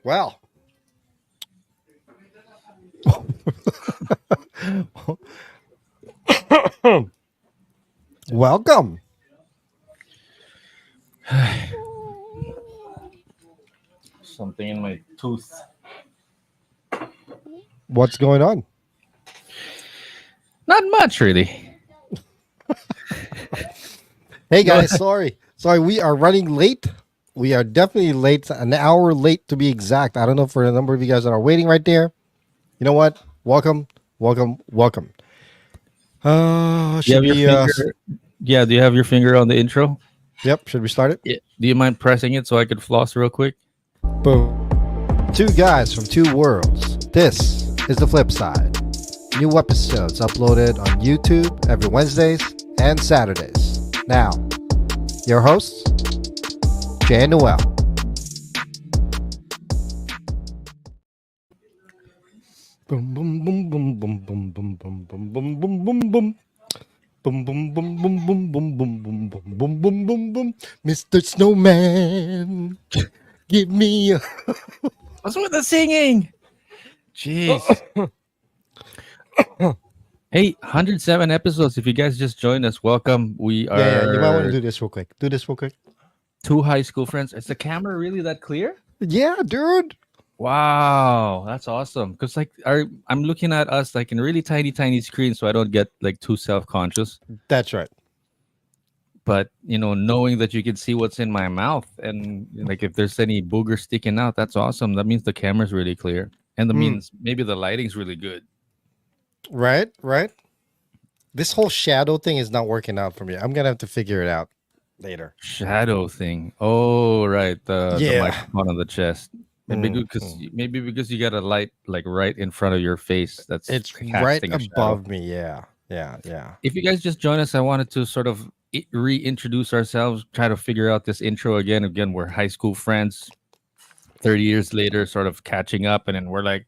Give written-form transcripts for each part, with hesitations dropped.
Well, welcome. Something in my tooth. What's going on? Not much, really. Hey Go guys, ahead. sorry, we are running late. We are definitely late, an hour late to be exact. I don't know for a number of you guys that are waiting right there. You know what? Welcome, welcome. You Should have your we? finger. Yeah, do you have your finger on the intro? Yep. Should we start it? Yeah. Do you mind pressing it so I could floss real quick? Boom. Two guys from two worlds. This is the flip side. New episodes uploaded on YouTube every Wednesdays and Saturdays. Now, your hosts, Jay and Noel. Boom, boom, boom, boom, boom, boom, boom, boom, boom, boom, boom, boom, boom. Boom, boom, boom, boom, boom, boom, boom, boom, boom, boom, boom, boom, boom. Mr. Snowman, give me a... What's with the singing? Jeez. Hey, 107 episodes. If you guys just joined us, welcome. We Yeah, you might want to are do this real quick. Do this real quick. two high school friends. Is the camera really that clear? Yeah, dude. Wow, that's awesome. Because I'm looking at us like in really tiny screen, so I don't get like too self-conscious. That's right. But knowing that you can see what's in my mouth, and like if there's any booger sticking out, that's awesome. That means the camera's really clear, and that Mm. means maybe the lighting's really good. Right. This whole shadow thing is not working out for me. I'm gonna have to figure it out later. Shadow thing. Oh, right, the Yeah. microphone on the chest. Maybe because you got a light like right in front of your face that's It's right casting a shadow. above me. Yeah. If you guys just join us, I wanted to sort of reintroduce ourselves, try to figure out this intro again. Again, we're high school friends, 30 years later, sort of catching up, and then we're like,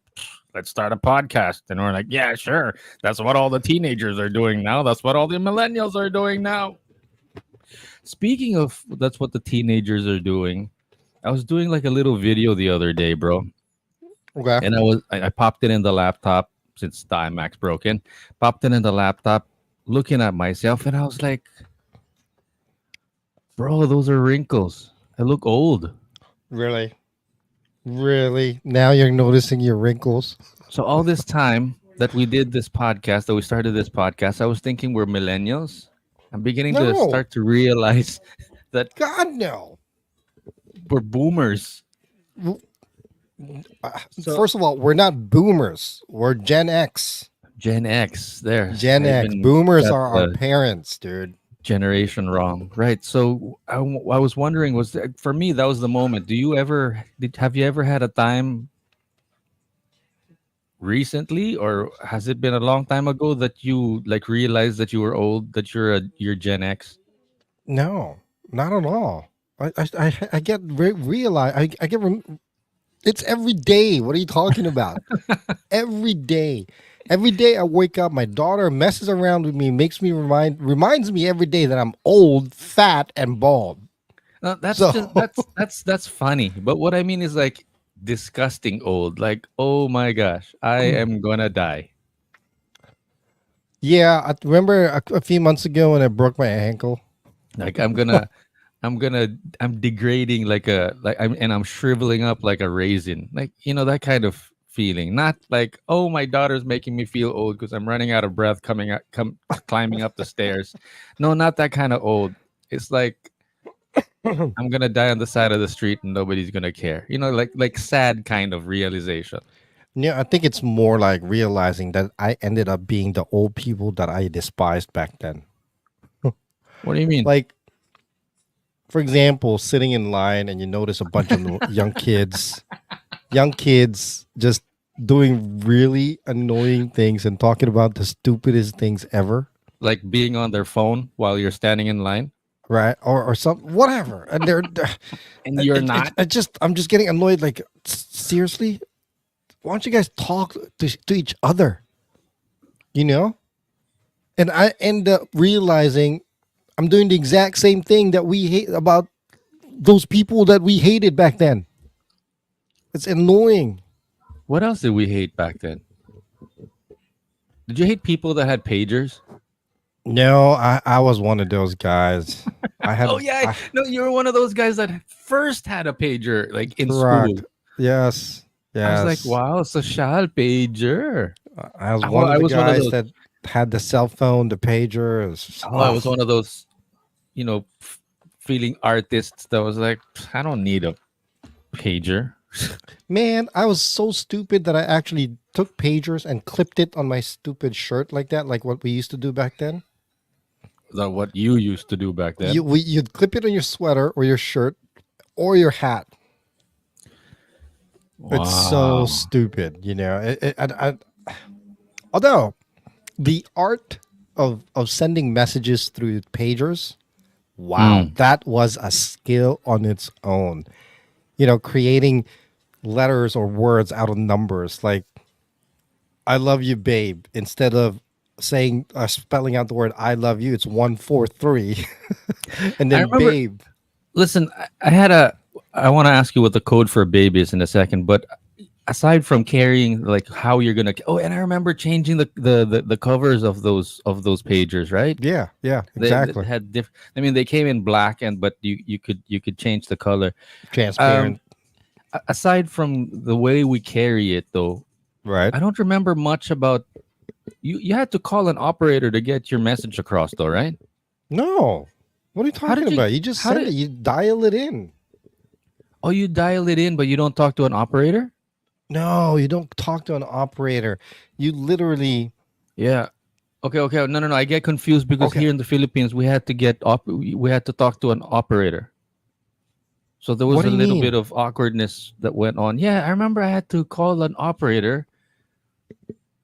let's start a podcast. And we're like, yeah, sure. That's what all the teenagers are doing now. That's what all the millennials are doing now. Speaking of that's what the teenagers are doing, I was doing like a little video the other day, bro. Okay. And I popped it in the laptop since the iMac's broken. Popped it in the laptop, looking at myself, and I was like, bro, those are wrinkles. I look old. Really? Really? Now you're noticing your wrinkles? So all this time that we did this podcast, that we started this podcast, I was thinking we're millennials. I'm beginning to No. start to realize that God no. we're boomers. So First of all, we're not boomers. We're Gen X. Gen X, there. Gen I X. even Boomers got are our the parents, dude. generation wrong, right? So I was wondering, for me that was the moment. Have you ever had a time recently, or has it been a long time ago that you like realized that you were old, that you're Gen X? No, not at all. I get realize I get it's every day. What are you talking about? Every day. Every day I wake up, my daughter messes around with me, makes me reminds me every day that I'm old, fat, and bald. No, that's So just that's funny. But what I mean is like disgusting old. Like, oh my gosh, I am gonna die. yeah, I remember a few months ago when I broke my ankle. Like I'm degrading I'm shriveling up like a raisin. Like, that kind of feeling. Not like, oh, my daughter's making me feel old because I'm running out of breath climbing up the stairs. No, not that kind of old. It's like I'm gonna die on the side of the street and nobody's gonna care. Like sad kind of realization. Yeah, I think it's more like realizing that I ended up being the old people that I despised back then. What do you mean? Like, for example, sitting in line and you notice a bunch of young kids just doing really annoying things and talking about the stupidest things ever, Like being on their phone while you're standing in line right? Or some whatever, and and you're not. I'm just getting annoyed. Like, seriously, why don't you guys talk to each other? You know, and I end up realizing I'm doing the exact same thing that we hate about those people that we hated back then. It's annoying. What else did we hate back then? Did you hate people that had pagers? No, I was one of those guys. I Oh had yeah, I no, you were one of those guys that first had a pager, like in correct. school. Yes, I was like, yes. wow, social pager. I was Oh, one of I the was one of guys those. that had the cell phone, the pager. Oh, I was one of those, feeling artists that was like, I don't need a pager. Man, I was so stupid that I actually took pagers and clipped it on my stupid shirt like that, like what we used to do back then. That what you used to do back then. You'd clip it on your sweater or your shirt or your hat. It's so Wow. stupid, although the art of sending messages through pagers, wow, Mm. that was a skill on its own. Creating letters or words out of numbers, like "I love you, babe." Instead of saying spelling out the word "I love you," it's 143, and I then remember. babe. Listen, I had a. I want to ask you what the code for a baby is in a second, but aside from carrying like how you're gonna. Oh, and I remember changing the covers of those pagers, right? Yeah, yeah, They exactly. had different. I mean, they came in black, and but you could change the color. Um, Transparent, aside from the way we carry it, though, right? I don't remember much about you. You had to call an operator to get your message across, though, right? No, what are you How talking did you? about? You just How send it. did? You dial it in. Oh, you dial it in, but you don't talk to an operator. No, you don't talk to an operator. You literally. Yeah. Okay. Okay. No. No. No. I get confused because Okay, here in the Philippines, we had to talk to an operator. So there what was do a you little mean? bit of awkwardness that went on. Yeah, I remember I had to call an operator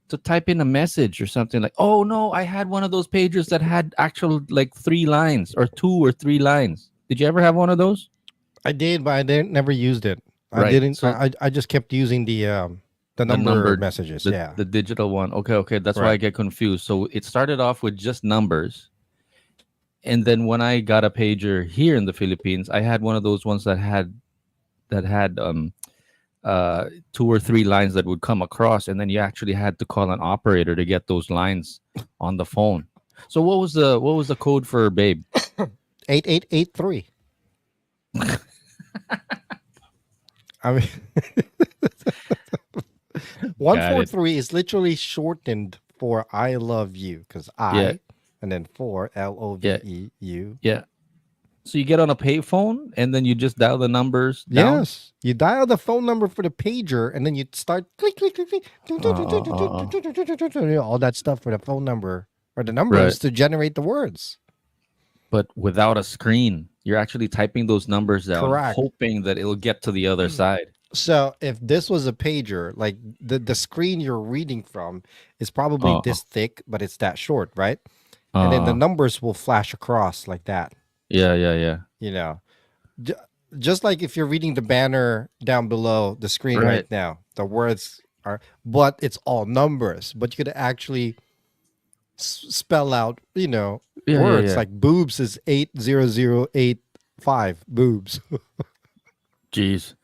to type in a message or something like, oh no, I had one of those pagers that had actual like 3 lines or 2 or 3 lines. Did you ever have one of those? I did, but I didn't never used it. I Right. didn't. So I just kept using the the number numbered, messages. the Yeah, the digital one. Okay, okay. That's why I right. get confused. So it started off with just numbers. And then when I got a pager here in the Philippines, I had one of those ones that had 2 or 3 lines that would come across, and then you actually had to call an operator to get those lines on the phone. So what was the code for babe? 8883. I mean, one Got four it. three is literally shortened for "I love you" because Yeah, and then four yeah, LOVEU. yeah. So you get on a payphone and then you just dial the numbers down. Yes, you dial the phone number for the pager, and then you start click click click click, Uh, all that stuff for the phone number or the right. numbers to generate the words. But without a screen, you're actually typing those numbers down, Correct. hoping that it'll get to the other side. So if this was a pager, like the screen you're reading from is probably Uh, this thick, but it's that short, right? And then the uh, numbers will flash across like that. yeah, yeah, yeah. You know, J- just like if you're reading the banner down below the screen right Right. now, the words are, but it's all numbers. But you could actually spell out, Yeah, yeah, words yeah. like boobs is 80085 boobs. Jeez.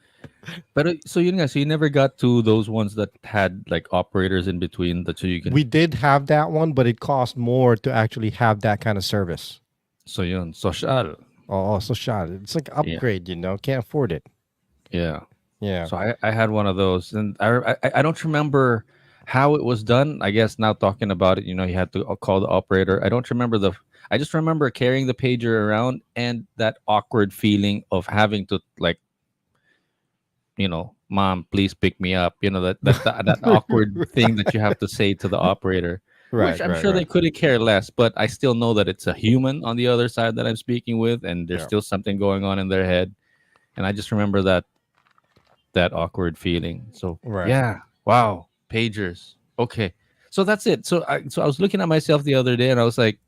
But so you never got to those ones that had like operators in between that so you can We did have that one, but it cost more to actually have that kind of service. so yun, social. Oh, so shot. It's like Yeah. upgrade, can't afford it. Yeah. Yeah. So I had one of those, and I don't remember how it was done. I guess now talking about it, you had to call the operator. I don't remember the. I just remember carrying the pager around and that awkward feeling of having to like, mom, please pick me up. That awkward thing that you have to say to the operator, which Right, I'm right, sure they right. couldn't care less. But I still know that it's a human on the other side that I'm speaking with, and there's Yeah. still something going on in their head. And I just remember that awkward feeling. So Right. yeah, wow, pagers. Okay, so that's it. So I was looking at myself the other day, and I was like,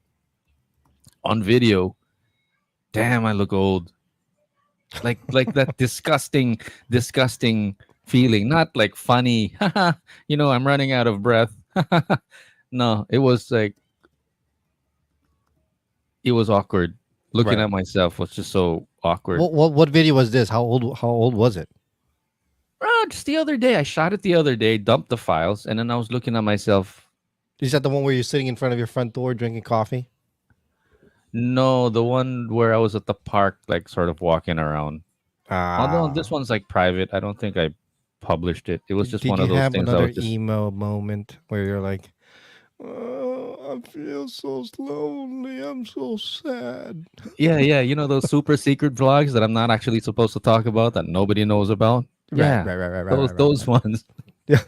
on video, damn, I look old. Like that disgusting feeling. Not like funny. I'm running out of breath. No, it was like it was awkward. Looking Right. at myself was just so awkward. What video was this? How old was it? Just the other day. I shot it the other day, dumped the files, and then I was looking at myself. Is that the one where you're sitting in front of your front door drinking coffee? No, the one where I was at the park, like sort of walking around. Although this Ah. one's like private. I don't think I published it. It was just Did one you of those have things I another was just. emo moment where you're like, oh, I feel so lonely. I'm so sad. Yeah, yeah. You know those super secret vlogs that I'm not actually supposed to talk about that nobody knows about? Right, Yeah. right, right, right, right, Those right, right, those right. ones. Yeah.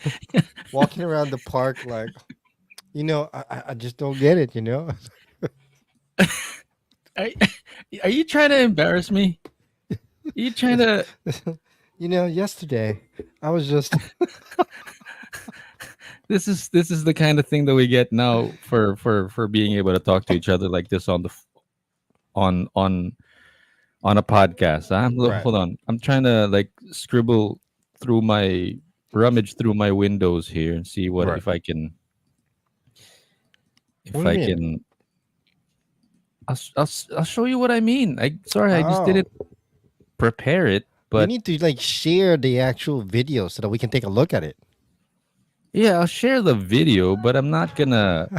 Walking around the park like, I just don't get it, Are, are you trying to embarrass me? Are you trying to Yesterday I was just this is the kind of thing that we get now for being able to talk to each other like this on the on on on a podcast. right. Hold on. I'm trying to like scribble through my rummage through my windows here and see what Right. if I can What if do you I mean? can I'll show you what I mean. I just Oh, didn't prepare it, you but need to like share the actual video so that we can take a look at it. yeah, I'll share the video, but I'm not gonna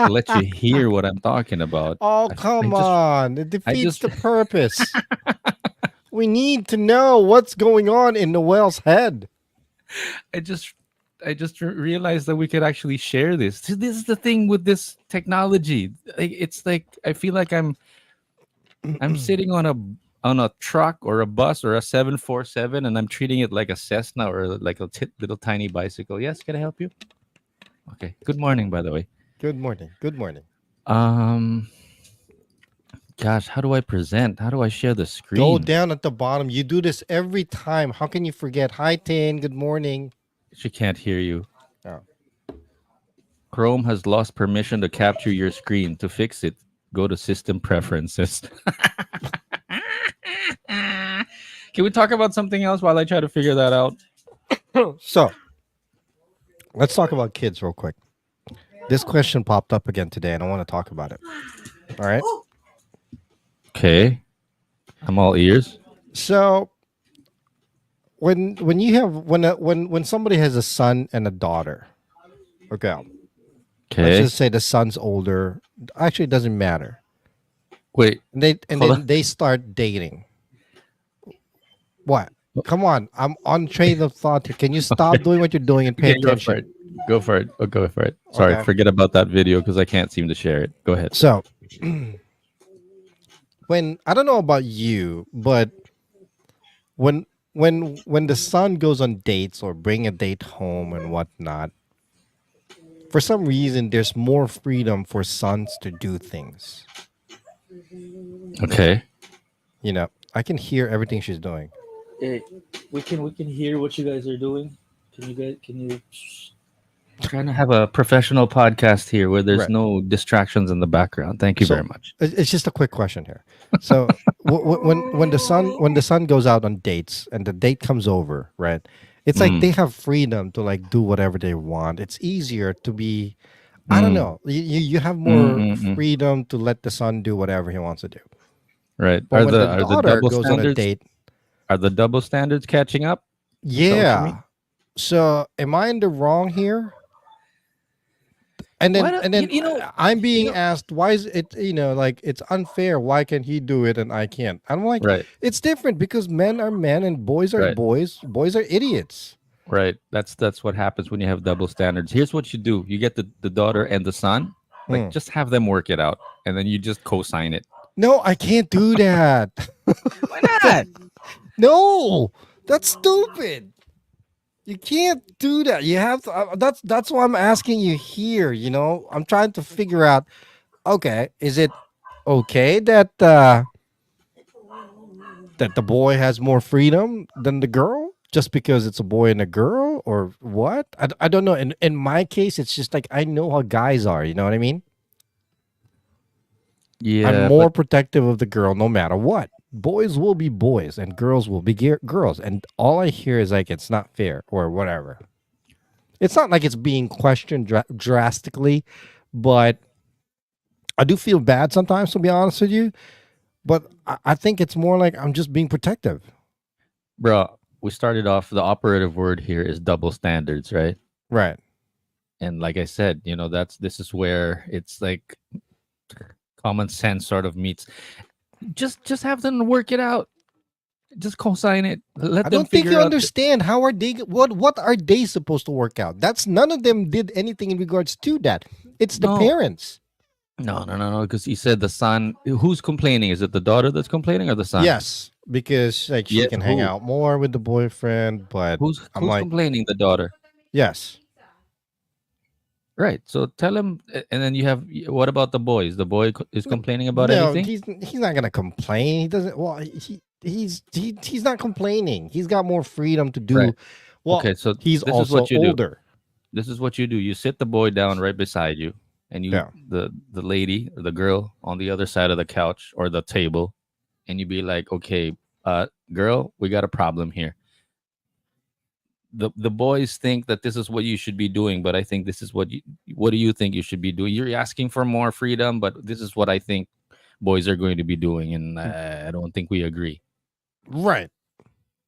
let you hear what I'm talking about. Oh, I come just on. It I defeats just the purpose. We need to know what's going on in Noel's head. I just realized that we could actually share this. See, this is the thing with this technology. It's like I feel like I'm sitting on a truck or a bus or a 747 and I'm treating it like a Cessna or like a little tiny bicycle. Yes, can I help you? Okay. Good morning, by the way. Good morning. Good morning. Um gosh, how do I present? How do I share the Go screen? down at the bottom. You do this every time. How can you forget? Hi, Tin. Good morning. She can't hear you. Oh. Chrome has lost permission to capture your screen. To fix it, go to system preferences. Can we talk about something else while I try to figure that out? So let's talk about kids real quick. This question popped up again today, and I want to talk about it. All right. Okay. I'm all ears. So when you have when somebody has a son and a daughter, okay, let's Okay. just say the son's older. Actually, it doesn't matter. Wait. And Hold on. then they start dating. What? Come on, I'm on train of thought here. Can you stop doing what you're doing and pay Okay, go for attention? it. Go for it. Oh, go for it. Sorry, Okay. forget about that video because I can't seem to share it. Go ahead. So when I don't know about you, but when the son goes on dates or bring a date home and whatnot, for some reason there's more freedom for sons to do things. Okay. I can hear everything she's doing. Hey, we can hear what you guys are doing. Can you trying to have a professional podcast here where there's Right. no distractions in the background. Thank you very So much. it's just a quick question here. So when the son goes out on dates and the date comes over, right? It's like Mm, they have freedom to like do whatever they want. It's easier to be, I don't mm, know. You have mm, more mm, mm. freedom to let the son do whatever he wants to do. Right. But when the daughter goes on a date, Are the double standards catching up? Is that what you mean? yeah. So am I in the wrong here? and Why then don't and then I'm you being know asked, why is it, like, it's unfair, why can he do it and I can't? I'm like, right, it's different because men are men and boys are right, boys are idiots. right. That's what happens when you have double standards. Here's what you do. You get the daughter and the son, like Hmm. just have them work it out and then you just co-sign it. No, I can't do that. Why not? No, that's stupid. You can't do that. You have to, that's why I'm asking you here, I'm trying to figure out, okay, is it okay that the boy has more freedom than the girl just because it's a boy and a girl, or what? I don't know. In my case, it's just like I know how guys are. You know what I mean? I'm Yeah, more but protective of the girl no matter what. Boys will be boys and girls will be girls. And all I hear is like, it's not fair or whatever. It's not like it's being questioned drastically, but I do feel bad sometimes, to be honest with you. But I think it's more like I'm just being protective. bro, we started off. The operative word here is double standards, right? Right. And like I said, this is where it's like common sense sort of meets. Just have them work it out. Just co-sign it. I Let them don't think figure you out. understand how are they what are they supposed to work out? That's none of them did anything in regards to that. It's the No, parents. no. Because you said the son. Who's complaining? Is it the daughter that's complaining or the son? Yes, because like she Yes. can hang Who? out more with the boyfriend, but I'm Who's like, complaining? The daughter. yes. Right. So tell him, and then you have. What about the boys? The boy is complaining about No, anything? he's not gonna complain. He doesn't. Well, he's not complaining. He's got more freedom to Right. do. Well, Okay. So he's this is also what you do. older. This is what you do. You sit the boy down right beside you, and you Yeah. the lady or the girl on the other side of the couch or the table, and you be like, okay, girl, we got a problem here. The boys think that this is what you should be doing, but I think this is what do you think you should be doing? You're asking for more freedom, but this is what I think boys are going to be doing, and I don't think we agree. Right.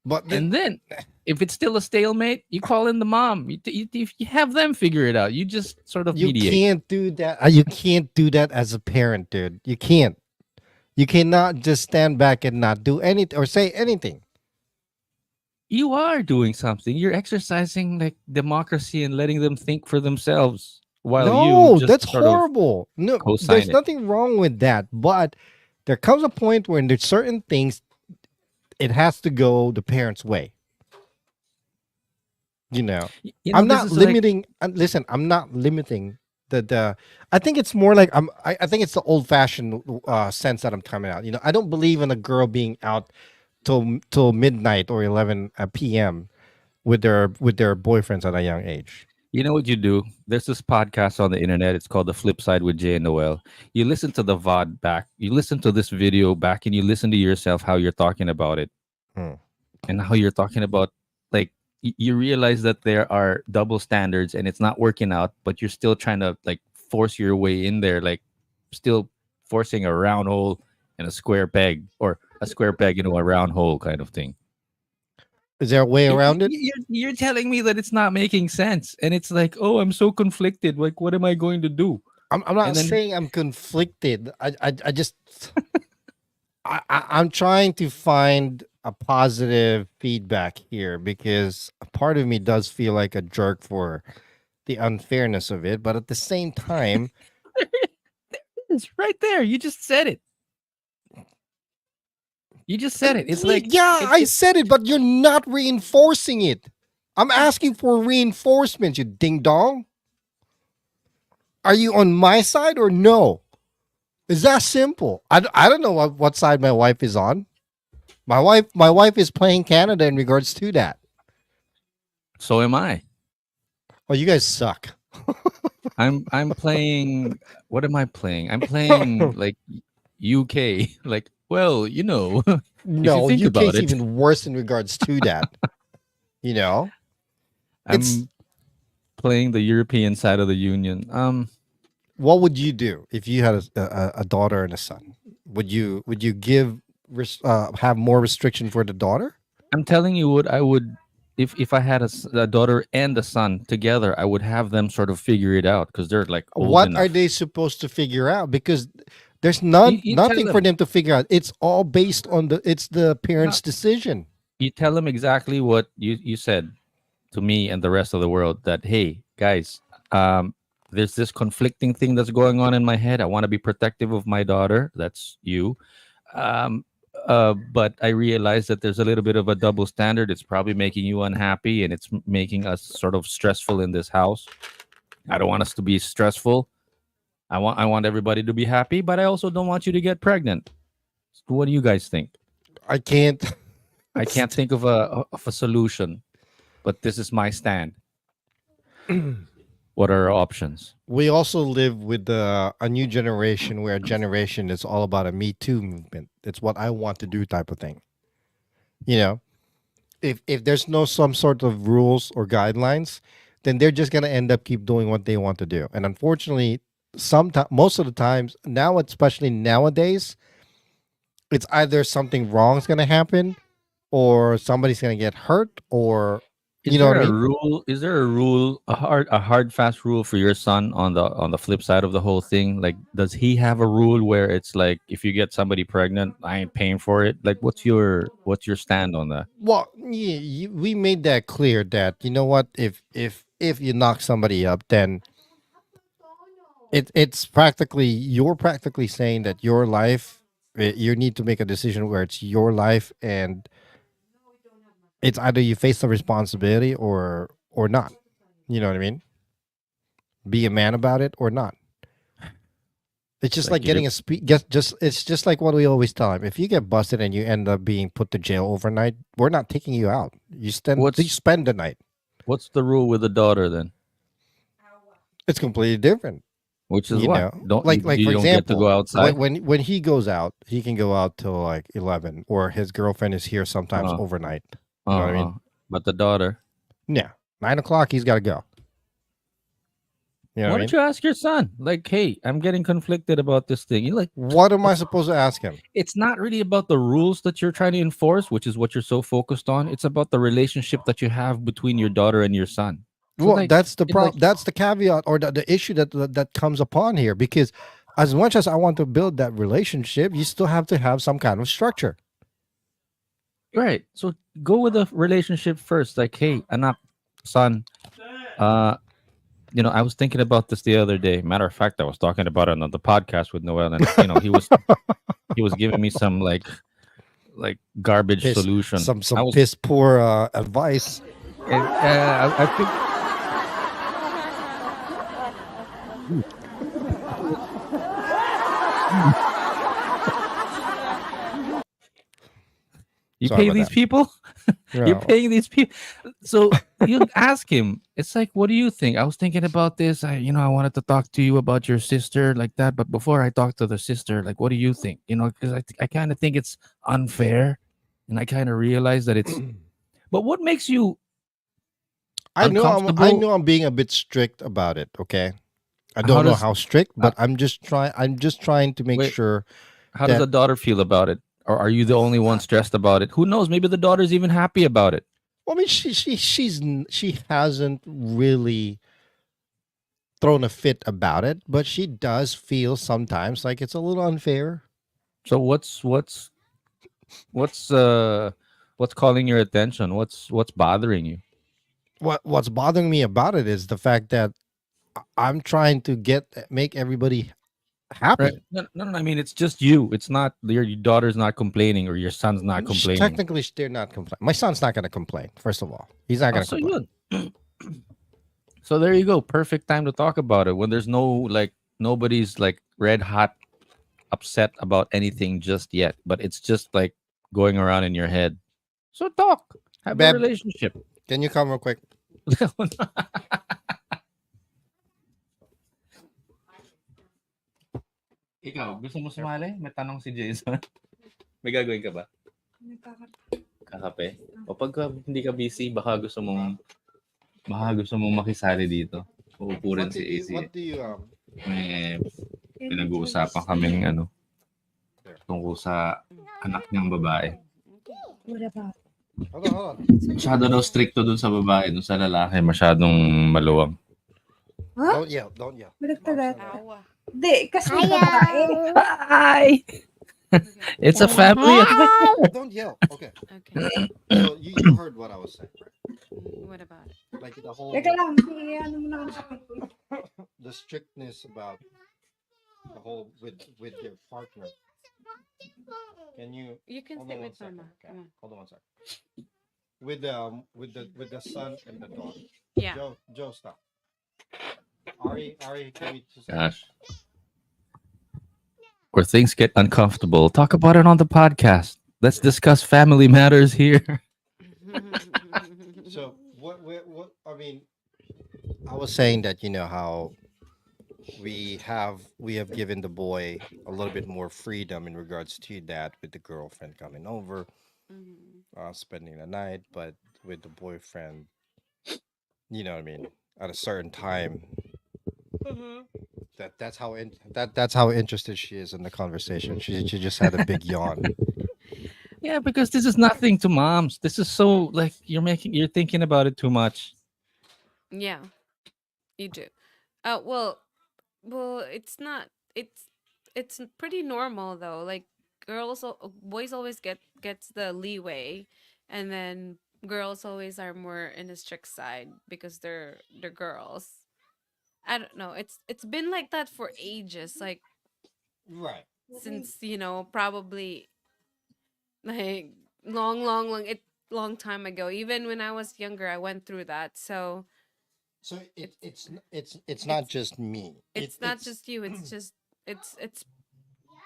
But And then if it's still a stalemate, you call in the mom. You have them figure it out. You just sort of you mediate. can't do that. You can't do that as a parent, dude. You can't. You cannot just stand back and not do anything or say anything. You are doing something. You're exercising like democracy and letting them think for themselves while you No, just that's sort of horrible. No, co-sign there's it. nothing wrong with that. But there comes a point when there's certain things it has to go the parents' way. You know, I'm This not is like limiting. Listen, I'm not limiting the. I think it's more like I think it's the old fashioned sense that I'm coming out. You know, I don't believe in a girl being out till midnight or 11 p.m. with their boyfriends at a young age. what you do. There's this podcast on the internet. It's called The Flip Side with Jay and Noel. You listen to the VOD back. You listen to this video back, and you listen to yourself how you're talking about it Hmm. and how you're talking about like you realize that there are double standards and it's not working out, but you're still trying to like force your way in there, like still forcing a round hole in a square peg or a square peg into a round hole kind of thing. Is there a way around it? You're telling me that it's not making sense, and it's like, oh, I'm so conflicted. Like, what am I going to do? I'm And not then saying I'm conflicted. I just I'm trying to find a positive feedback here because a part of me does feel like a jerk for the unfairness of it, but at the same time, it's right there. You just said it. You just said it. It's like yeah, I said it, but you're not reinforcing it. I'm asking for reinforcement, you ding dong. Are you on my side or no? It's that simple. I don't know what side my wife is on. My wife is playing Canada in regards to that. so am I. Oh, you guys suck. I'm playing. What am I playing? I'm playing like UK. Like, well, if you No, think UK about is it, even worse in regards to that. You know, it's I'm playing the European side of the union. what would you do if you had a daughter and a son? Would you give have more restriction for the daughter? I'm telling you what I would if I had a daughter and a son together, I would have them sort of figure it out because they're like old What are enough. they supposed to figure out? Because there's You tell nothing for them. them to figure out. It's all based on the No, parents' decision. you tell them exactly what you said to me and the rest of the world that hey guys, there's this conflicting thing that's going on in my head. I want to be protective of my daughter. That's you. um, but I realize that there's a little bit of a double standard. It's probably making you unhappy, and it's making us sort of stressful in this house. I don't want us to be stressful. I want everybody to be happy, but I also don't want you to get pregnant. So what do you guys think? I can't. I can't think of a solution, but this is my stand. What are our options? We also live with a new generation where a generation is all about a Me Too movement. It's what I want to do type of thing. You know, if there's no some sort of rules or guidelines, then they're just gonna end up keep doing what they want to do. And unfortunately, sometimes most of the times now, especially nowadays, it's either something wrong is gonna happen or somebody's gonna get hurt, or you Is know what there I a mean? rule? Is there a rule, a hard fast rule for your son on the flip side of the whole thing? Like, does he have a rule where it's like, if you get somebody pregnant, I ain't paying for it? Like, what's your stand on that? Well, yeah, we made that clear that you know what, if you knock somebody up, then it's practically you're practically saying that your life, you need to make a decision where it's your life, and it's either you face the responsibility or not. You know what I mean? Be a man about it or not. It's It's just like like you're getting a just it's just like what we always tell him. If you get busted and you end up being put to jail overnight, we're not taking you out. You what's spend the night. what's the rule with the daughter then? It's completely different. Which is You what? know, Don't you, like you for don't get to example, go outside? when he goes out, he can go out till like 11, or his girlfriend is here sometimes Uh, overnight. You know what I uh, mean? uh. But the daughter, Yeah, 9 o'clock, he's got to go. You know what why I don't mean? you ask your son? Like, hey, I'm getting conflicted about this thing. You're like, What am I it's supposed to ask him? it's not really about the rules that you're trying to enforce, which is what you're so focused on. It's about the relationship that you have between your daughter and your son. So Well, like, that's the it like problem. That's the caveat, or the issue that comes upon here. Because as much as I want to build that relationship, you still have to have some kind of structure. right. So go with the relationship first. Like, hey, anak, son, uh, I was thinking about this the other day. Matter of fact, I was talking about it on the podcast with Noel, and he was giving me some like garbage Piss, solution. some I was piss poor advice. I think you Sorry pay about these that. people. You're Yeah. paying these people. So you ask him. It's like, what do you think? I was thinking about this. I wanted to talk to you about your sister like that. But before I talk to the sister, like, what do you think? Because I kind of think it's unfair, and I kind of realize that it's. But what makes you I uncomfortable? know I'm being a bit strict about it. Okay, I How don't know does how strict, uh, but I'm just trying to make wait? sure How does that. the daughter feel about it? Or are you the only one stressed about it? Who knows? Maybe the daughter's even happy about it. Well, I mean, she hasn't really thrown a fit about it, but she does feel sometimes like it's a little unfair. So what's what's calling your attention? What's bothering you? What's bothering me about it is the fact that I'm trying to make everybody Right? happy. No, no, no. I mean, it's just you. It's not your daughter's not complaining or your son's not complaining. Technically, they're not complaining. My son's not going to complain. First of all, he's not Oh, going to so complain. good. So there you go. Perfect time to talk about it when there's nobody's like red hot upset about anything just yet, but it's just like going around in your head. So talk. Have a Beb, relationship. can you come real quick? Ikaw, gusto mo sumali? May tanong si Jason. May gagawin ka ba? Kakape? O pagka hindi ka busy, baka gusto mong makisali dito. Uupo rin si AC. What do you May pinag-uusapan kaming tungkol sa anak niyang babae. Hold on, hold on. Masyado daw stricto dun sa babae, dun sa lalaki, masyadong maluwag. Don't yell. Don't yell. Balagtagan. Awa. Hindi, kasi babae. Hi! It's a family affair. Don't yell. Okay. Okay. So you heard what I was saying, right? What about it? Like the whole Teka lang, ano mo na ako. the strictness about the whole with your partner. Can you You can hold sit on one with second? Mama. Okay. Come on. Hold on one second. With the son and the daughter. Yeah. Joe, stop. Ari, can we just Gosh. Where things get uncomfortable, talk about it on the podcast. Let's discuss family matters here. so what I mean, I was saying that you know how we have given the boy a little bit more freedom in regards to that with the girlfriend coming over, Mhm. spending the night, but with the boyfriend, you know what I mean, at a certain time, that's how interested she is in the conversation. She just had a big yawn. Yeah, because this is nothing to moms. This is so like you're thinking about it too much. Yeah, you do. Well, it's not. It's pretty normal though. Like boys always gets the leeway, and then girls always are more in the strict side because they're girls. I don't know. It's been like that for ages. Like Right. since probably like long time ago. Even when I was younger, I went through that. So So it it's not it's just me. it's not just you. It's just it's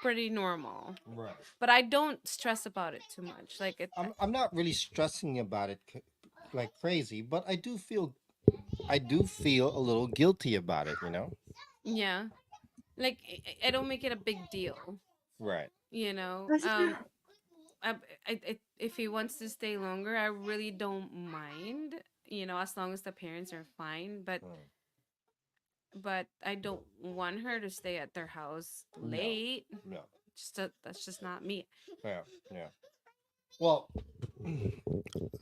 pretty normal. right. But I don't stress about it too much. Like I'm not really stressing about it like crazy, but I do feel a little guilty about it, you know? yeah. Like I don't make it a big deal. Right. You know. Kasi I, if he wants to stay longer, I really don't mind. As long as the parents are fine. But Mm. I don't want her to stay at their house No. late. No. That's just not me. Yeah. Yeah. Well,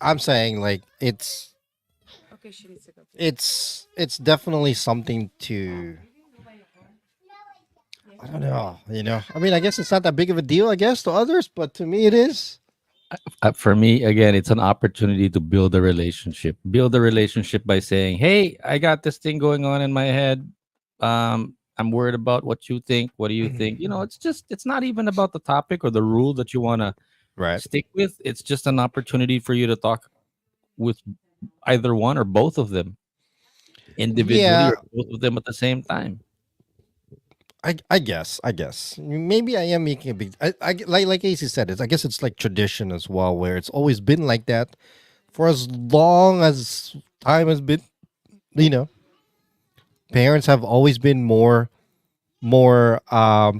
I'm saying like Okay, she needs to go too. it's definitely something to I don't know, you know. I mean, I guess it's not that big of a deal, I guess, to others, but to me it is. For me, again, it's an opportunity to build a relationship. Build a relationship by saying, "Hey, I got this thing going on in my head. I'm worried about what you think. What do you think?" It's not even about the topic or the rule that you want to Right. stick with. It's just an opportunity for you to talk with either one or both of them individually Yeah, or both of them at the same time. I guess maybe I am making a big. Like AC said, I guess it's like tradition as well, where it's always been like that for as long as time has been. You know, parents have always been more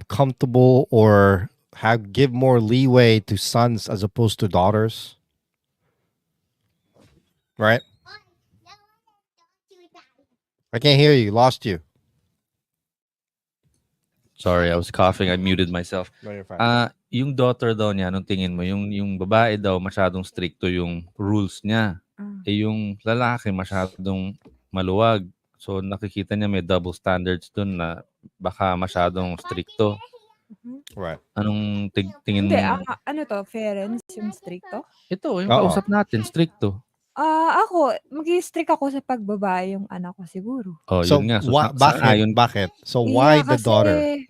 comfortable or have give more leeway to sons as opposed to daughters, right? I can't hear you. Lost you. Sorry, I was coughing. I muted myself. No, you're fine. Yung daughter daw niya, anong tingin mo? Yung babae daw masyadong stricto yung rules niya. ah, Yung lalaki masyadong maluwag. So nakikita niya may double standards dun na baka masyadong stricto. mhm. Right. Anong tingin Hindi, mong ano 'to, parents yung stricto? ito, yung Oo. kausap natin, stricto. Ako magi-strict ako sa 'pag babae yung anak ko siguro. Oh, yun So nga. So bakit? sang-ayon. Bakit? So why Yeah, the daughter? kasi,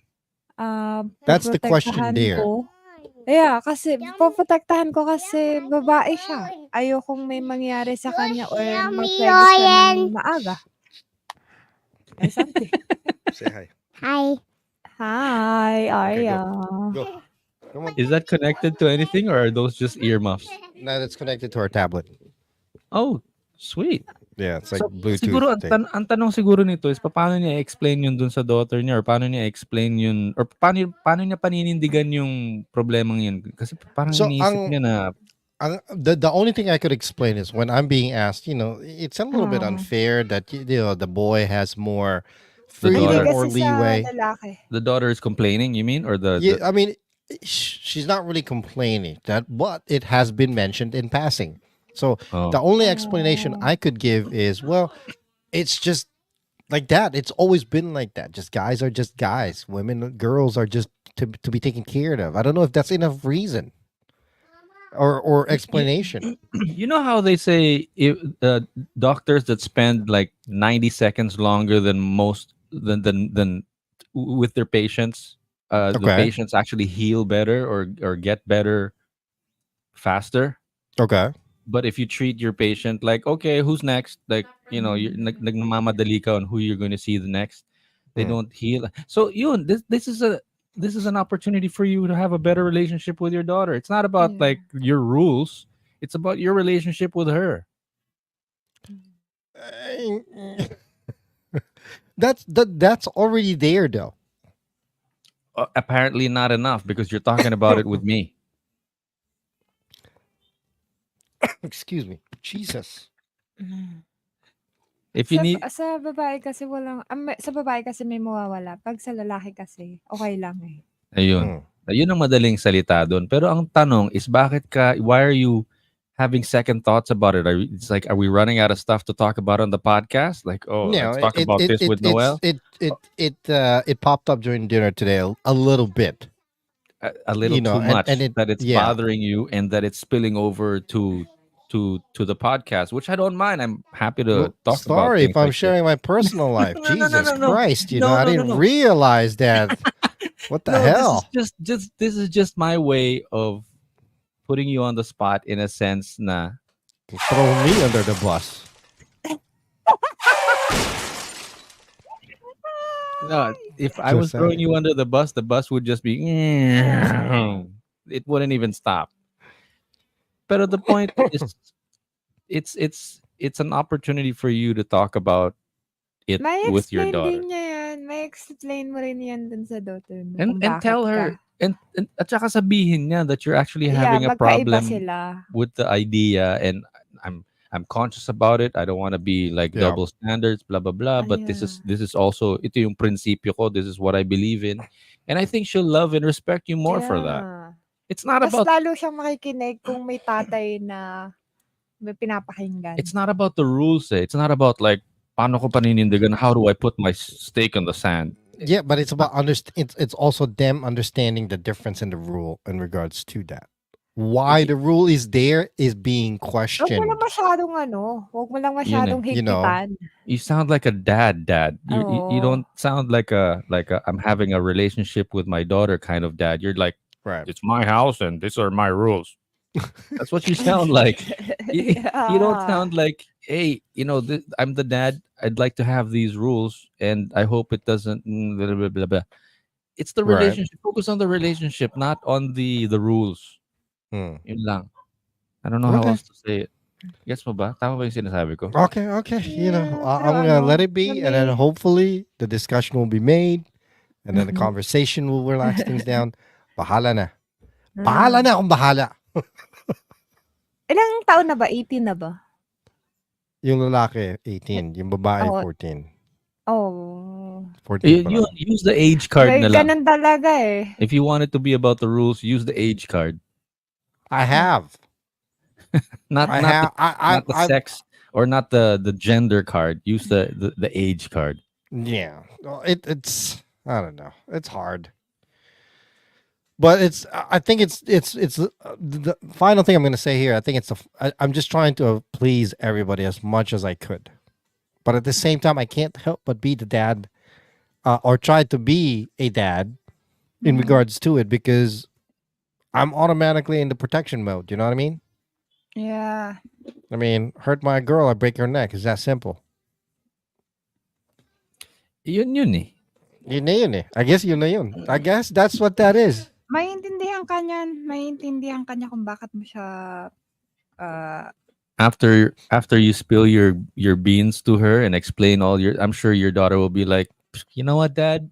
That's the question poprotektahan there. ko. Yeah, kasi poprotektahan ko kasi babae siya. Ayokong may mangyari sa kanya or mapwede siya ng maaga. Ay, something. Say hi. Hi, Okay, go. Arya. Go. Come on. Is that connected to anything or are those just earmuffs? Now that's connected to our tablet. Oh, sweet. Yeah, it's like So, Bluetooth siguro thing. ang tanong siguro nito is paano niya explain yun dun sa daughter niya or paano niya explain yun or paano niya paninindigan yung problemang yun kasi parang So iniisip niya na the only thing I could explain is when I'm being asked, you know, it's a little bit Ah, unfair that you know the boy has more the hindi freedom daughter or kasi sa leeway. lalaki. the daughter is complaining, you mean, or Yeah, I mean, she's not really complaining that, but it has been mentioned in passing. So the oh, only explanation Oh, I could give is, well, it's just like that. It's always been like that. Just guys are just guys. Women, girls are just to be taken care of. I don't know if that's enough reason or you, explanation. you know how they say if doctors that spend like 90 seconds longer than most than with their patients, the Okay. patients actually heal better or get better faster. Okay. But if you treat your patient like, okay, who's next? Like, you're nagmamadali ka on who you're going to see the next. They Hmm. don't heal. So yun, this is an opportunity for you to have a better relationship with your daughter. It's not about yeah. like your rules. It's about your relationship with her. That's already there though. Apparently not enough because you're talking about it with me. Excuse me. Jesus. Mm. If you need Sa babae kasi sa babae kasi may mawawala, 'pag sa lalaki kasi okey lang, eh. ayun. Hmm. Yun ang madaling salita doon. Pero ang tanong is why are you having second thoughts about it? It's like, are we running out of stuff to talk about on the podcast? Like, oh, No, let's talk about this with Noel. it popped up during dinner today a little bit. A little too And much it that it's yeah. bothering you and that it's spilling over to the podcast, which I don't mind. I'm happy to Well, talk about sorry things if I'm like this. sharing my personal life. No, no, no, Jesus no, no, Christ, no, I no, no, didn't no. realize that. What the No, this is hell? just this is just my way of putting you on the spot in a sense na Throw me under the bus. no, if I was Just throwing saying. you under the bus would just be it wouldn't even stop. But the point is it's an opportunity for you to talk about it May with your explain daughter. din niya yan. May explain mo rin yan dun sa daughter mo And kung and bakit tell ka. her and at saka sabihin niya that you're actually Yeah, having a magkaiba problem sila. with the idea and I'm I'm conscious about it. I don't want to be like Yeah. double standards, blah blah blah. But Yeah. this is also ito yung prinsipyo ko. This is what I believe in, and I think she'll love and respect you more for that. Yeah. It's not Mas about lalo siyang makikinig kung may tatay na may pinapakinggan. it's not about the rules. Eh. It's not about like paano ko paninindigan. How do I put my stake on the sand? Yeah, but it's about it's also them understanding the difference in the rule in regards to that. Why the rule is there is being Huwag mo lang questioned. masyadong huwag mo lang Yun eh. masyadong You know. higpitan. You sound like a dad. You Oo. don't sound like a I'm having a relationship with my daughter kind of dad. You're like Right. it's my house and these are my rules. That's what you sound like. You don't Yeah. sound like, hey, I'm the dad. I'd like to have these rules, and I hope it doesn't. Blah, blah, blah, blah. It's the Right. relationship. Focus on the relationship, not on the rules. Hmm. Yun lang. I don't know how Okay. else to say it. Gets mo ba? Tama ba yung sinasabi ko? Okay. Yeah, I'm pero gonna let it be, and then may hopefully the discussion will be made, and then the conversation will relax things down. Bahala na. Bahala na kung bahala. Ilang taon na ba? 18 na ba? Yung lalaki, 18. Yung babae, Oo. 14. Oh. 14 pa You lang. use the age card May na lang. ganun talaga eh. If you want it to be about the rules, use the age card. I have. Not I not have. not the I sex or not the gender card. Use the age card. yeah. Well, it's I don't know. It's hard. But I think it's the final thing I'm going to say here. I think I'm just trying to please everybody as much as I could. But at the same time, I can't help but be the dad or try to be a dad in regards to it because I'm automatically in the protection mode. You know what I mean? Yeah. I mean, hurt my girl, I break her neck. It's that simple. Yun eh. Yun eh. I guess yun na yun. I guess that's what that is. Maintindihan ka niyan. Maintindihan ka niya kung bakit mo siya After you spill your beans to her and explain I'm sure your daughter will be like, you know what, Dad?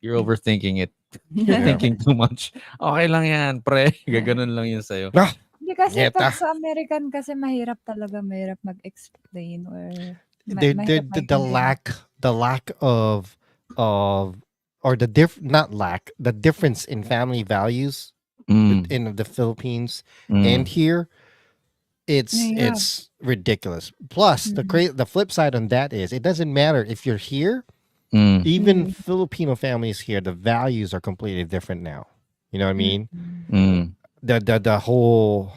You're overthinking it. You're Yeah. thinking too much. Okay lang yan, pre. Gaganon lang yun sa'yo. Ah, Hindi kasi Nyeta. pag sa American kasi mahirap mag-explain or the mahirap the lack of or the difference in family values Mm, in the Philippines mm, and here Yeah. it's ridiculous. Plus the flip side on that is it doesn't matter if you're here. mm, Even Filipino families here, the values are completely different now. You know what I mean? mm. The whole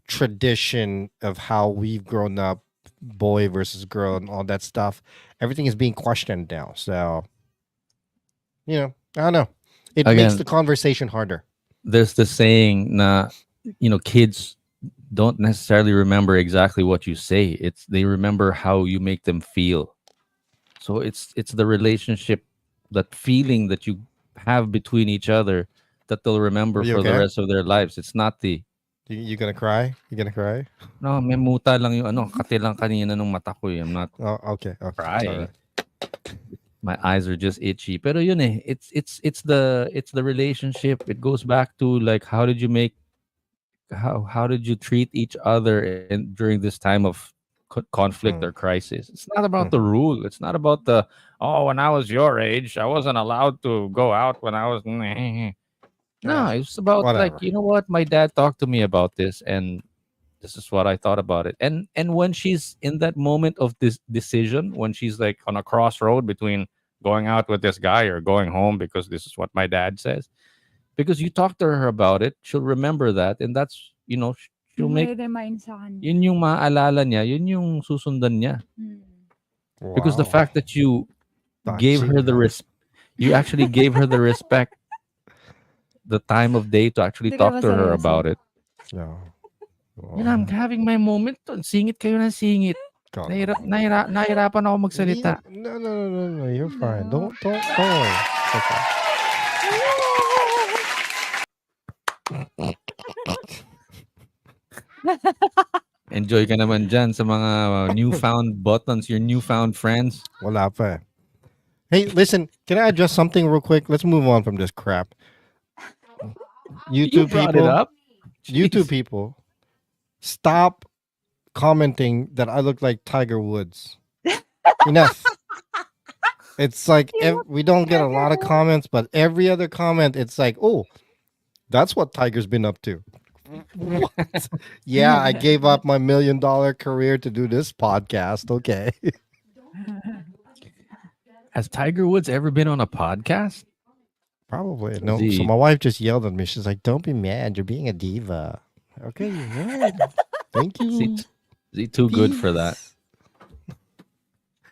tradition of how we've grown up, boy versus girl, and all that stuff, everything is being questioned now. So, I don't know. It makes Again, the conversation harder. there's the saying na, kids don't necessarily remember exactly what you say. They remember how you make them feel. So it's the relationship, that feeling that you have between each other that they'll remember Are you for the okay? rest of their lives. It's not the You gonna cry? You gonna cry? no, may muta lang yung kati lang kanina nung mata ko. I'm not Oh, okay. It's all crying. right. My eyes are just itchy. Pero yun eh, it's the relationship. It goes back to like how did you treat each other during this time of conflict or crisis. It's not about the rule. It's not about when I was your age, I wasn't allowed to go out when I was No, it's about like, Whatever. you know what? My dad talked to me about this, and this is what I thought about it. And when she's in that moment of this decision, when she's like on a crossroad between going out with this guy or going home because this is what my dad says, because you talk to her about it, she'll remember that, and that's, she'll Yung make, may remind sa kanya. yun yung maaalala niya, yun yung susundan niya. Hmm. Because the Wow. fact that you gave Touchy, her the man. you actually gave her the respect, the time of day to actually Hindi ka talk naman to her seryoso. about it. No. I'm having my moment. Singit kayo ng singit. God. Nahirapan ako magsalita. No. You're fine. Don't worry. It's okay. Enjoy ka naman dyan sa mga newfound buttons, your newfound friends. Wala pa. Hey, listen. Can I address something real quick? Let's move on from this crap. You YouTube brought it people. up. YouTube Jeez. people. Stop commenting that I look like Tiger Woods. Enough. It's like we don't get a lot of comments, but every other comment, it's like, oh, that's what Tiger's been up to. What? Yeah, I gave up my $1 million career to do this podcast. Okay. Has Tiger Woods ever been on a podcast? Probably. No. The- So my wife just yelled at me. She's like, don't be mad. You're being a diva. Okay. All right. Thank Is you. he too good for that?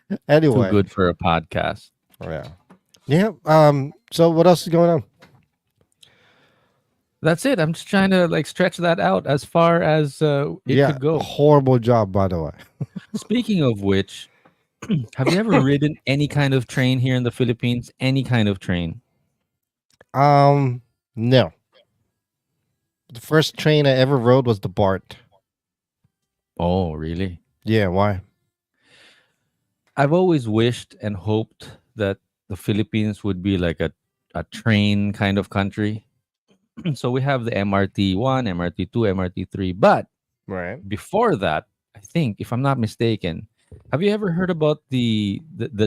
Too Anyway. good for a podcast. Yeah. Yeah. So what else is going on? That's it. I'm just trying to like stretch that out as far as it could go. Horrible job, by the way. Speaking of which, have you ever ridden any kind of train here in the Philippines? Any kind of train? No. The first train I ever rode was the BART. Oh, really? Yeah, why? I've always wished and hoped that the Philippines would be like a train kind of country. So we have the MRT1, MRT2, MRT3. But Right. before that, I think, if I'm not mistaken, have you ever heard about the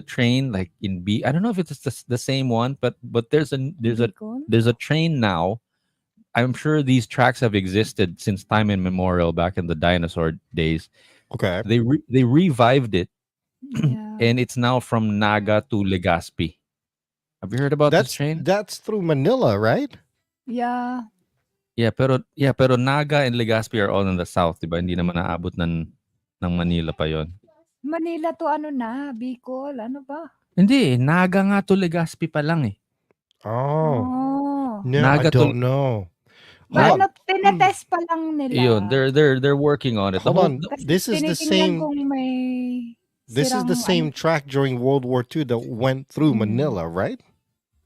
train like in B? I don't know if it's the same one, but there's a train now. I'm sure these tracks have existed since time immemorial back in the dinosaur days. Okay. They revived it, Yeah. and it's now from Naga to Legazpi. Have you heard about this train? That's through Manila, right? Yeah. Pero Naga and Legazpi are all in the south, diba? Hindi naman naabot ng Manila pa yon. Manila to ano na, Bicol, ano ba? Hindi, Naga nga to Legazpi pa lang eh. Oh. No, Naga I to- don't know. Ba, Hold on. ano, tinetest pa lang nila. Yun, they're working on it. Hold on. Kasi This is the tinitingnan same. kung may This is the sirang same track during World War II that went through Manila, right?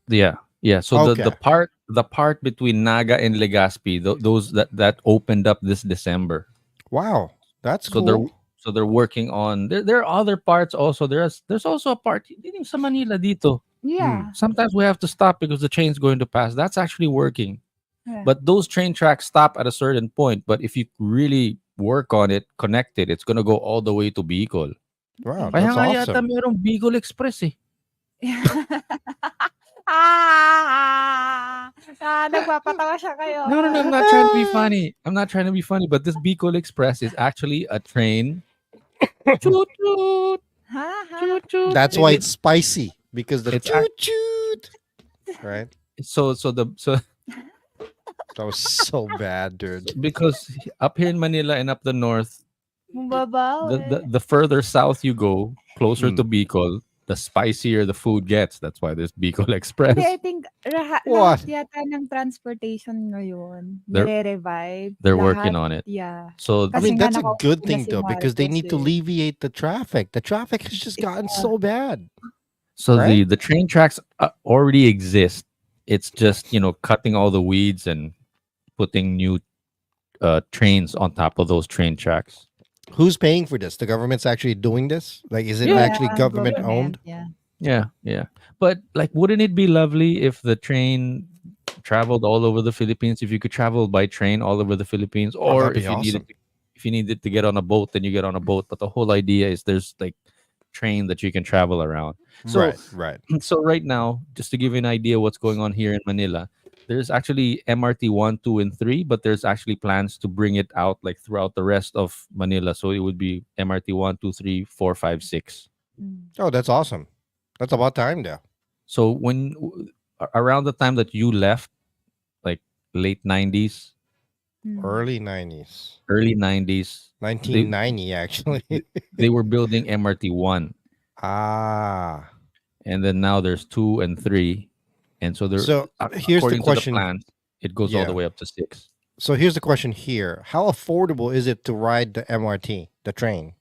Yeah. So Okay. the part between Naga and Legazpi, those that opened up this December. Wow, that's So cool. they're working on. There are other parts also. There's also a part din sa Manila dito. Yeah. Sometimes we have to stop because the train's going to pass. That's actually working. Yeah. But those train tracks stop at a certain point. But if you really work on it, connect it, it's gonna go all the way to Bicol. Wow, Kaya that's nga yata awesome. merong Bicol Express eh. Nagpapatawa siya kayo. No, I'm not trying to be funny. I'm not trying to be funny, but this Bicol Express is actually a train. Choot, choot, choot, choot. That's why it's spicy because the It's ac- choo choo. Right? so That was so bad, dude. because up here in Manila and up the north, Mababaw the further south you go, closer Hmm. to Bicol, the spicier the food gets. That's why there's Bicol Express. Hindi, I think What? lahat yata ng transportation ngayon, They're- nire-revive. They're Lahat, working on it. Yeah. So I Kasi mean, nga that's a nakaupo good na thing si though because they Marcos need to eh. alleviate the traffic. The traffic has just gotten so bad. So Right? the train tracks already exist. It's just cutting all the weeds and putting new trains on top of those train tracks. Who's paying for this? The government's actually doing this? Like, is it Yeah. actually government owned? Yeah. Yeah. But like, wouldn't it be lovely if the train traveled all over the Philippines? If you could travel by train all over the Philippines, or that'd be if you awesome. needed to get on a boat, then you get on a boat. But the whole idea is there's like train that you can travel around. So right. so right now, just to give you an idea what's going on here in Manila, There's actually MRT 1, 2, and 3, but there's actually plans to bring it out like throughout the rest of Manila. So it would be MRT 1, 2, 3, 4, 5, 6. Mm. Oh, that's awesome. That's about time though. So around the time that you left, like late 90s, Mm. Early 90s. early 90s, they 1990 actually. they were building MRT 1, Ah. and then now there's 2 and 3. And so they're So here's the according to the question. plans, it goes all the Yeah. way up to 6. So here's the question here. How affordable is it to ride the MRT, the train?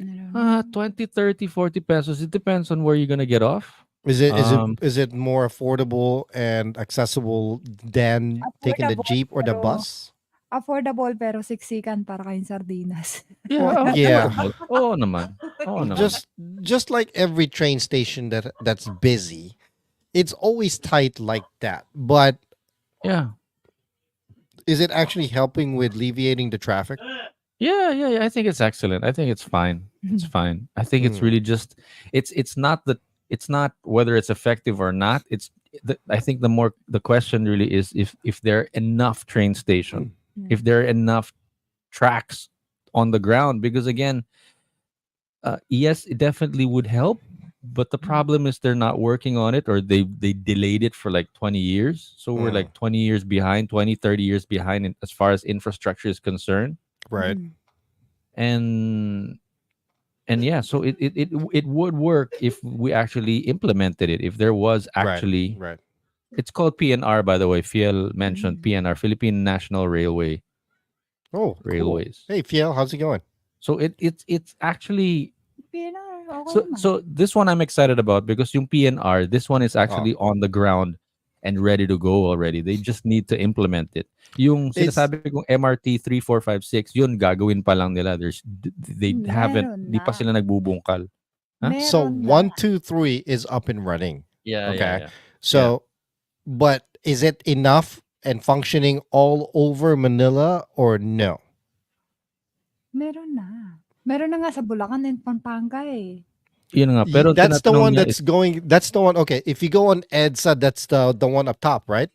I don't know. 20, 30, 40 pesos. It depends on where you're gonna get off. Is it is it Um, is it more affordable and accessible than taking the Affordable Jeep or the pero bus? affordable pero siksikan para kayong sardinas. yeah, Yeah. affordable. Oo naman. Oo naman. Just like every train station that's busy, it's always tight like that. But Yeah. is it actually helping with alleviating the traffic? Yeah. I think it's excellent. I think it's fine. It's fine. I think it's Hmm. really just it's not that it's not whether it's effective or not. I think the question really is if there are enough train station, if there are enough tracks on the ground, because again, yes, it definitely would help, but the problem is they're not working on it, or they delayed it for like 20 years. So we're Mm. like 20 years behind, 20, 30 years behind as far as infrastructure is concerned. Right. Mm. And yeah, so it would work if we actually implemented it, if there was actually Right. it's called PNR, by the way. Fiel mentioned Mm. PNR, Philippine National Oh, cool. Railways. Hey, Fiel, how's it going? So it's actually PNR, okay so naman. so this one I'm excited about because yung PNR, this one is Oh. actually on the ground and ready to go already. They just need to implement it. Yung It's sinasabi kong MRT 3, 4, 5, 6, yun gagawin pa lang nila. They haven't, Meron di pa na. sila nagbubungkal. Huh? so Meron na. 1, 2, 3 is up and running. Yeah, Okay. So, but is it enough and functioning all over Manila or no? Meron na. Meron na nga sa Bulacan and Pampanga eh. Yun nga. Pero That's the tinatanong one niya that's is, going. That's the one. Okay, if you go on EDSA, that's the one up top, right?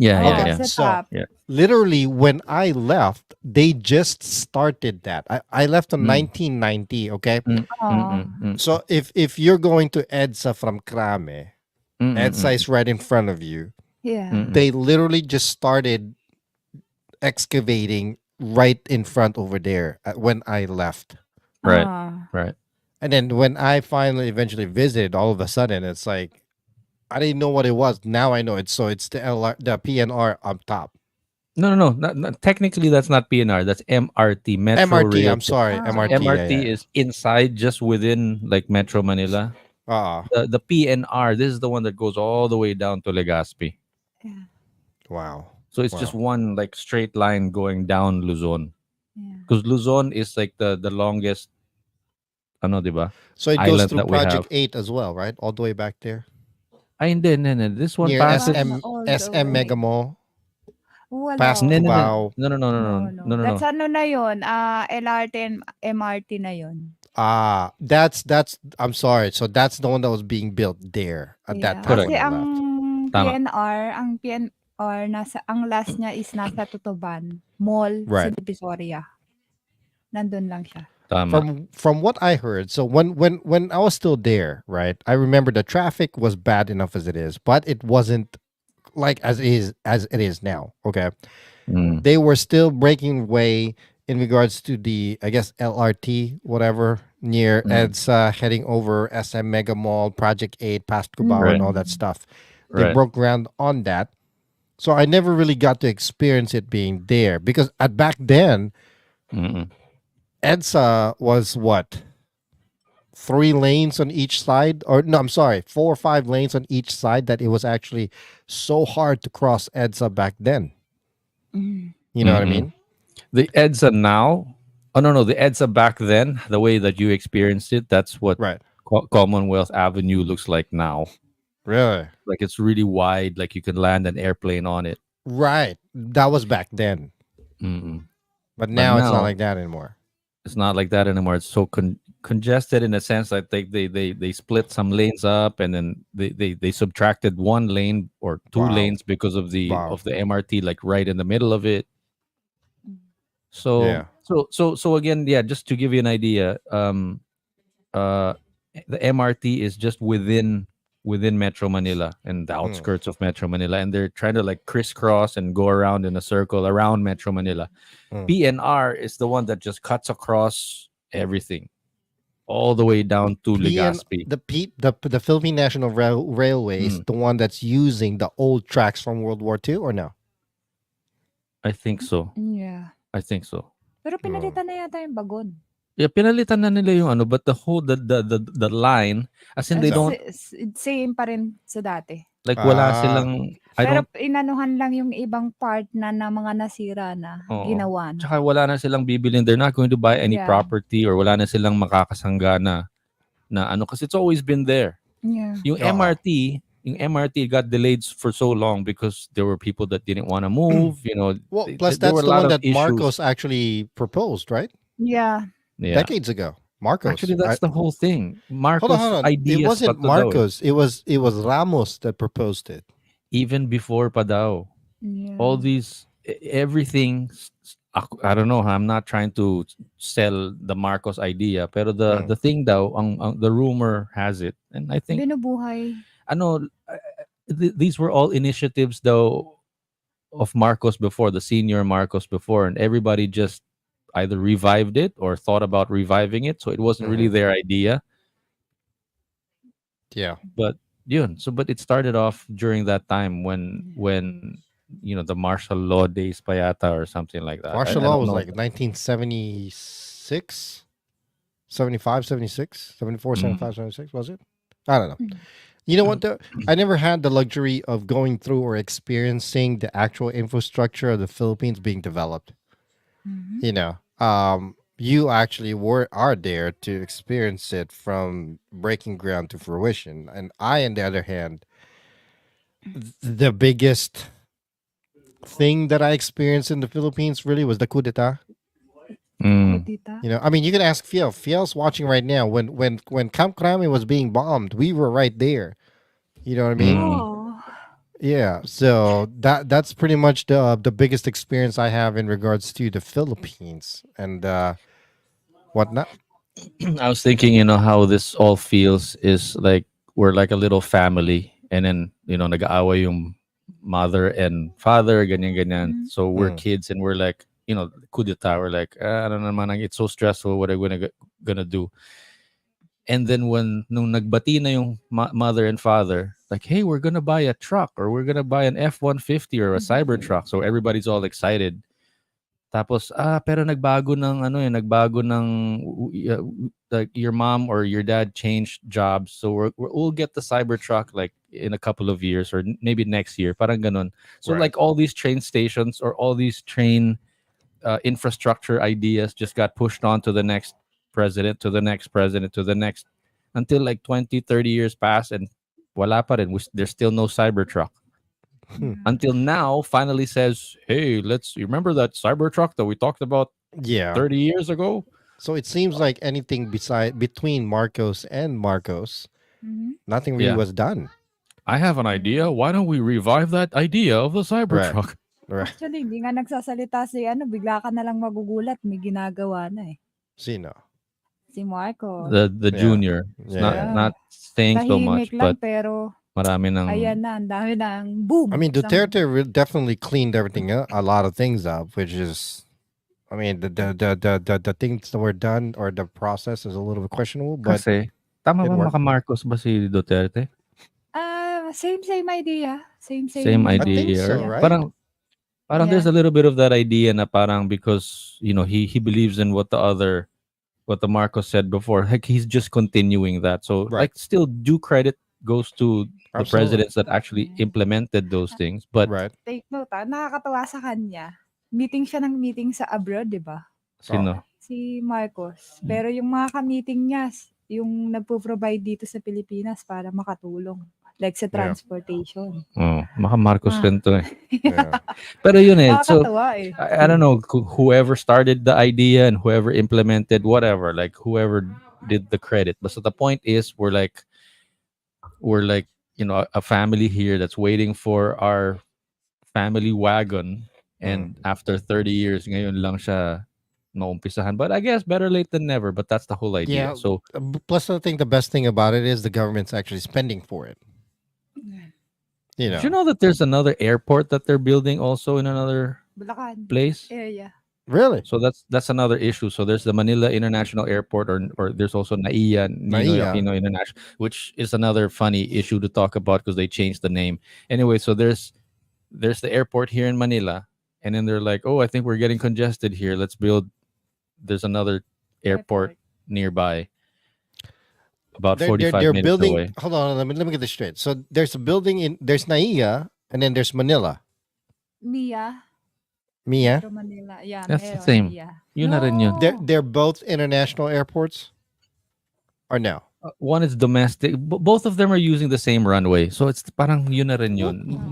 yeah, Oo, Okay, sa so top. literally when I left, they just started that. I left in Mm. 1990. Okay, Oo. so if you're going to EDSA from Krame, EDSA is right in front of you. Yeah. They literally just started excavating right in front over there when I left. Right. Ah. Right. And then when I finally eventually visited, all of a sudden it's like I didn't know what it was. Now I know it. So it's the the PNR up top. No. Technically, that's not PNR. That's MRT, Metro MRT. Rail. I'm sorry, Ah. MRT. MRT is inside, just within like Metro Manila. The PNR, this is the one that goes all the way down to Legazpi. Yeah. Wow. So it's just one like straight line going down Luzon. Yeah. Because Luzon is like the longest, ano, diba? So it goes Island through that we Project have. 8 as well, right? All the way back there Ay, hindi. This one near passes. All the SM way. Mega Mall, Wala. past No. Cubao. No. That's ano na yun? LRT and MRT na yun. That's I'm sorry. So that's the one that was being built there at that time Correct. Kasi when I ang left. ang PNR ang last niya is nasa Tutuban Mall, Right. sa Divisoria. Nandun lang siya. Tama. From what I heard, so when I was still there, right? I remember the traffic was bad enough as it is, but it wasn't like as it is now. Okay, Mm. they were still breaking way in regards to the I guess LRT whatever near EDSA heading over SM Mega Mall, Project 8, past Cubao Right. and all that stuff. They Right. broke ground on that, so I never really got to experience it being there because at back then. Mm-mm. EDSA was what? 3 lanes on each side? Or no, I'm sorry, 4 or 5 lanes on each side that it was actually so hard to cross EDSA back then. Mm. You know what I Mm-mm. mean? The EDSA now, no, the EDSA back then, the way that you experienced it, that's what Right. Commonwealth Avenue looks like now. Really? Like it's really wide, like you can land an airplane on it. Right. That was back then. Mm-mm. But now it's not now- like that anymore. It's not like that anymore. It's so congested in a sense that they split some lanes up, and then they subtracted one lane or two Wow. lanes because of the Wow. MRT, like right in the middle of it. Yeah. So again, yeah, just to give you an idea, uh the MRT is just within Metro Manila and the Mm, outskirts of Metro Manila, and they're trying to like crisscross and go around in a circle around Metro Manila. mm. PNR is the one that just cuts across everything all the way down to PN Legazpi. the Philippine National Railway is Mm, the one that's using the old tracks from World War II, or no? I think so. Yeah. I think so. Pero Oh. pinalitan na yata yung bagon. Yeah, pinalitan na nila yung ano, but the whole the line, as in they So, don't Same pa rin sa dati. like wala ah, silang I Pero don't inanuhan lang yung ibang part na mga nasira na, oo. ginawa na. Tsaka wala na silang bibilin. They're not going to buy any Yeah. property or wala na silang makakasangga na ano kasi it's always been there. Yeah. Yung MRT got delayed for so long because there were people that didn't want to move, well, plus there were that's a the lot one of that issues. Marcos actually proposed, right? Yeah. Yeah. Decades ago. Marcos. Actually, that's the whole thing. Hold on, Marcos hold on. It idea wasn't stuck to daw eh. Marcos. It was Ramos that proposed it. Even before pa daw. Yeah. All these everything I don't know, I'm not trying to sell the Marcos idea, pero the thing daw the rumor has it, and I think Binubuhay. ano these were all initiatives though of Marcos before, the senior Marcos before, and everybody just either revived it or thought about reviving it, so it wasn't really their idea. Yeah. But yun, but it started off during that time when the martial law days pa yata or something like that. Martial I law don't was know. like 1976, 75, 76, 74, 75, 76, was it? I don't know. You know what though? I never had the luxury of going through or experiencing the actual infrastructure of the Philippines being developed. You know, you actually are there to experience it from breaking ground to fruition, and I, on the other hand, the biggest thing that I experienced in the Philippines really was the coup d'état. Mm. Kutita. You know, I mean, you can ask Fiel. Fiel's watching right now. When Camp Crame was being bombed, we were right there. You know what I mean? Oh. Yeah. So that's pretty much the biggest experience I have in regards to the Philippines and whatnot. I was thinking, how this all feels is like we're like a little family, and then nag-aaway yung mother and father, ganyan ganyan. So we're Mm. kids, and we're like, coup d'etat. We're like, I don't know, man, it's so stressful. What are we gonna do? And then when nung nagbati na yung mother and father, like, hey, we're gonna buy a truck or we're gonna buy an F-150 or a cyber truck. So everybody's all excited. Tapos pero nagbago ng like your mom or your dad changed jobs. So we'll get the Cybertruck like in a couple of years or maybe next year, parang ganon. So Right. like all these train stations or all these train infrastructure ideas just got pushed on to the next president, to the next president, to the next until like 20, 30 years pass and wala pa rin. There's still no Cybertruck. Until now, finally says, hey, you remember that Cybertruck that we talked about Yeah. 30 years ago? So it seems like anything between Marcos and Marcos, nothing really Yeah. was done. I have an idea. Why don't we revive that idea of the Cybertruck? Right. Actually, hindi nga nagsasalita si bigla ka na lang magugulat, may ginagawa na eh. Sino? Si Marco. The Yeah. junior. It's Yeah. not saying so much, Tahimik lang but pero marami ng ayan na, ang dami ng boom. I mean, Duterte definitely cleaned everything up, a lot of things up, which is, I mean, the things that were done or the process is a little bit questionable, but kasi tama it ba worked. maka Marcos ba si Duterte? Same idea. Same Same I think idea. so, Or right? Parang there's a little bit of that idea na parang because he believes in what the Marcos said before. Like he's just continuing that. So Right. like still due credit goes to the Absolutely. presidents that actually implemented those things. But Right. Take note, nakakatawa sa kanya. Meeting siya ng meeting sa abroad, di ba? sino? Si Marcos. Pero yung mga ka-meeting niya, yung nagpo-provide dito sa Pilipinas para makatulong. Like sa Yeah. transportation. Oh, mga Marcos Ah. rin to eh. Yeah. Pero yun eh. So, Nakakatawa eh. I don't know whoever started the idea and whoever implemented whatever, like whoever did the credit. But so the point is, we're like a family here that's waiting for our family wagon, Mm. and after 30 years, ngayon lang siya naumpisahan. But I guess better late than never. But that's the whole idea. Yeah. So Plus, I think the best thing about it is the government's actually spending for it. You did you know. know that there's another airport that they're building also in another Bulacan place? area. Really? So that's another issue. So there's the Manila International Airport, or there's also NAIA, Ninoy Naiya. Aquino International, which is another funny issue to talk about because they changed the name. Anyway, so there's the airport here in Manila, and then they're like, oh, I think we're getting congested here. Let's build. There's another airport Airport. nearby, about They're 45 they're minutes building. away. Hold on, let me get this straight. So there's a building in there's Naiya, and then there's Manila. Mia. Mia. Metro Manila. Yeah, That's the meron. same. Yeah. Yun na rin yun. They're No. they're both international airports, or no? One is domestic. Both of them are using the same runway, so it's parang yun na rin What? yun.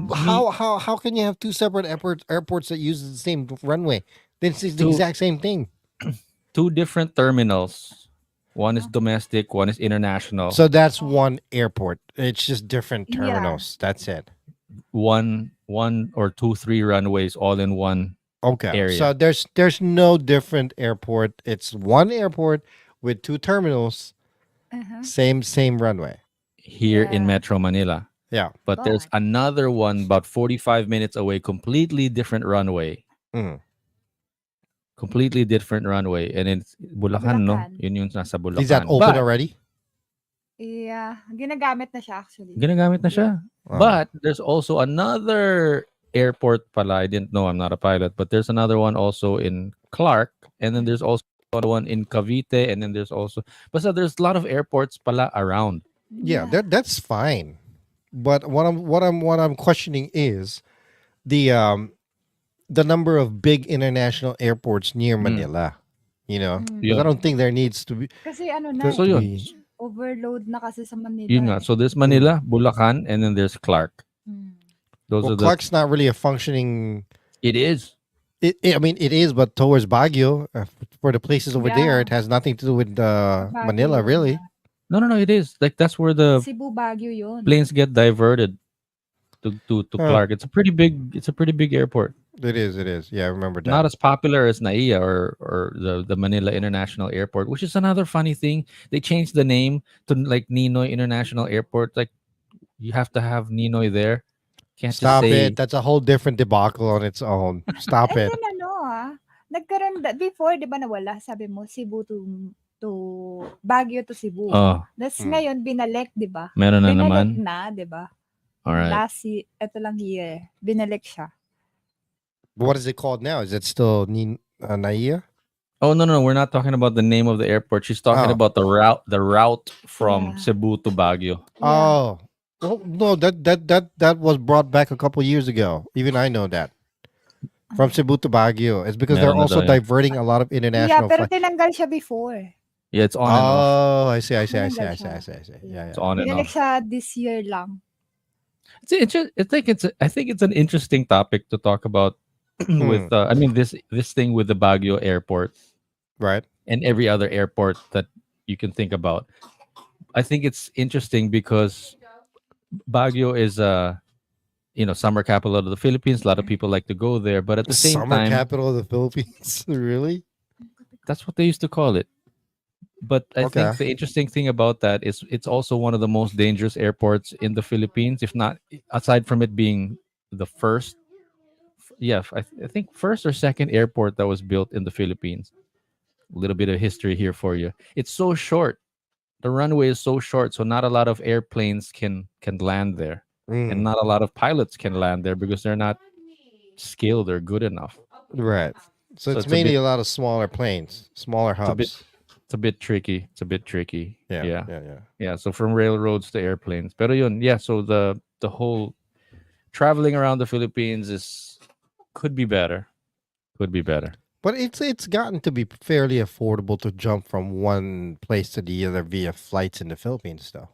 How can you have two separate airports that use the same runway? This is the Two exact same thing. two different terminals. One is domestic, one is international. So that's one airport. It's just different Yeah. terminals. That's it. One or two, three runways all in one Okay. area. So there's no different airport. It's one airport with two terminals, Uh-huh. same runway. Here in Yeah. Metro Manila. Yeah. But there's But another one about 45 minutes away, completely different runway. Mm. Completely different runway. And it's Bulacan, no? Bulacan. Yun yung nasa Is that Bulacan. open But already? yeah, ginagamit na siya actually. ginagamit na siya. Oh. But there's also another airport pala. I didn't know. I'm not a pilot. But there's another one also in Clark. And then there's also another one in Cavite. And then there's also... But so there's a lot of airports pala around. Yeah, that's fine. But what I'm questioning is the number of big international airports near Manila. You know, Mm. 'Cause I Yun. don't think there needs to be. Kasi ano na to- So to yun. be- overload na kasi sa Manila. Yun nga. So there's Manila, Bulacan, and then there's Clark. Mm. Those Well, are the... Clark's not really a functioning. It is. I mean, it is, but towards Baguio, for the places over there, Yeah. it has nothing to do with Baguio Manila, yun, really. No, it is. Like that's where the Cebu, Baguio yun. planes get diverted to Huh. Clark. It's a pretty big airport. It is. Yeah, I remember that. Not as popular as NAIA or the Manila International Airport, which is another funny thing. They changed the name to like Ninoy International Airport. Like you have to have Ninoy there. Can't Stop just say it. That's a whole different debacle on its own. Stop And it. then nagkaroon before, di ba nawala? Sabi mo, Cebu to Baguio to Cebu. oh, Tapos Hmm. ngayon, binalik, di ba? meron na Binalik naman. na, di ba? All right. Ito lang year, binalik siya. What is it called now? Is it still Naiya? Oh no, we're not talking about the name of the airport. She's talking Oh. about the route from Yeah. Cebu to Baguio. Yeah. Oh, well, no, that was brought back a couple years ago. Even I know that from Cebu to Baguio. It's because they're Meron na also daw yan. diverting a lot of Yeah, international pero flights. tinanggal siya before. Yeah, it's on and off. Oh, I see. Tinanggal siya. Yeah, It's yeah. on and Binalik off. siya this year lang. I think it's an interesting topic to talk about with I mean this thing with the Baguio airport Right. and every other airport that you can think about. I think it's interesting because Baguio is summer capital of the Philippines. A lot of people like to go there, but at the same Summer time, capital of the Philippines. Really? that's what they used to call it. But I Okay. think the interesting thing about that is it's also one of the most dangerous airports in the Philippines, if not aside from it being the first. Yeah, I think first or second airport that was built in the Philippines. A little bit of history here for you. It's so short. The runway is so short, so not a lot of airplanes can land there, and Mm, not a lot of pilots can land there because they're not skilled or good enough. right. So, So it's it's a mainly bit- a lot of smaller planes, smaller a bit- hubs. It's a bit tricky. Yeah, Yeah. yeah, yeah. Yeah, so from railroads to airplanes. Pero yun, yeah, so the whole traveling around the Philippines could be better. Could be better. But it's gotten to be fairly affordable to jump from one place to the other via flights in the Philippines, though.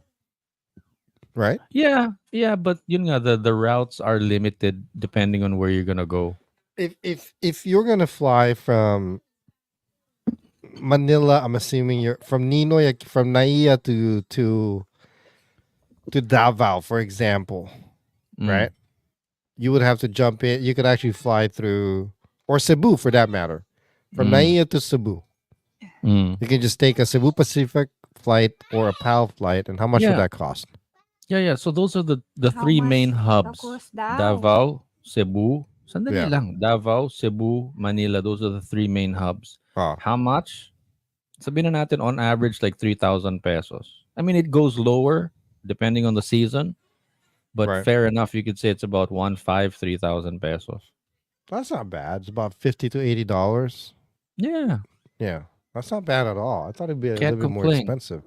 right? Yeah, but yun nga, the routes are limited depending on where you're gonna go. If you're gonna fly from Manila, I'm assuming you're from Ninoy, from Naiya to Davao, for example, Mm, right? You would have to jump in. You could actually fly through, or Cebu for that matter, from mm, Naiya to Cebu. mm. You can just take a Cebu Pacific flight or a PAL flight, and how much would Yeah, that cost? yeah. So those are the How three main much the hubs: cost daw? Davao, Cebu. Sandali Yeah. lang. Davao, Cebu, Manila. Those are the three main hubs. Oh, How much? Sabihin na natin on average like 3,000 pesos. I mean, it goes lower depending on the season, but right. fair enough. You could say it's about 3,000 pesos. That's not bad. It's about $50 to $80. Yeah, Yeah, that's not bad at all. I thought it'd be a little can't bit more complain. expensive.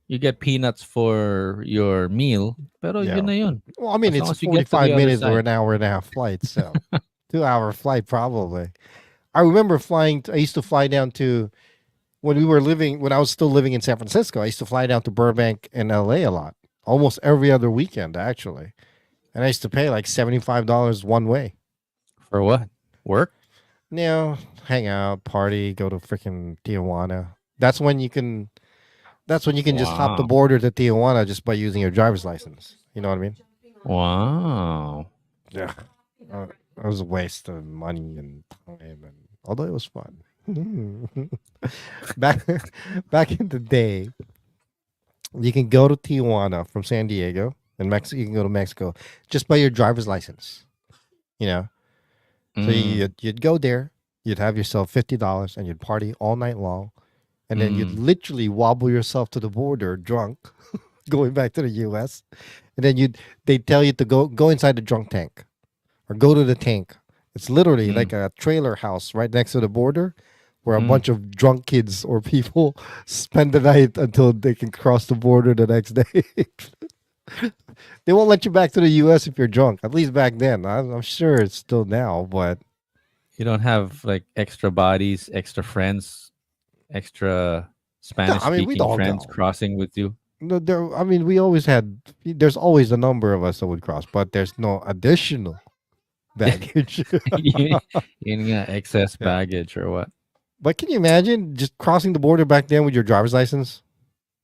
You get peanuts for your meal, pero Yeah. yun na yun. Well, I mean, As long it's a as you get to the 45 other minutes or side. an hour and a half flight, so 2 hour flight probably. I remember flying. I used to fly down to when I was still living in San Francisco. I used to fly down to Burbank and LA a lot, almost every other weekend actually, and I used to pay like $75 one way. For what? Work? Hang out, party, go to freaking Tijuana. That's when you can just hop the Wow. border to Tijuana just by using your driver's license. You know what I mean? Wow. Yeah. It was a waste of money and time, and although it was fun. back back in the day, you can go to Tijuana from San Diego and Mexico. You can go to Mexico just by your driver's license. You know, so Mm, you'd go there, you'd have yourself $50, and you'd party all night long, and then you'd mm, literally wobble yourself to the border drunk, going back to the U.S. And then they'd tell you to go inside the drunk tank or go to the tank. It's literally mm, like a trailer house right next to the border where a mm. bunch of drunk kids or people spend the night until they can cross the border the next day. They won't let you back to the U.S. if you're drunk. At least back then. I'm sure it's still now, but You don't have like extra bodies, extra friends, extra no, Spanish I mean we'd speaking all friends go. crossing with you. No, I mean, we always had. There's always a number of us that would cross, but there's no additional baggage. Yun yun nga, excess Yeah. baggage or what? But can you imagine just crossing the border back then with your driver's license?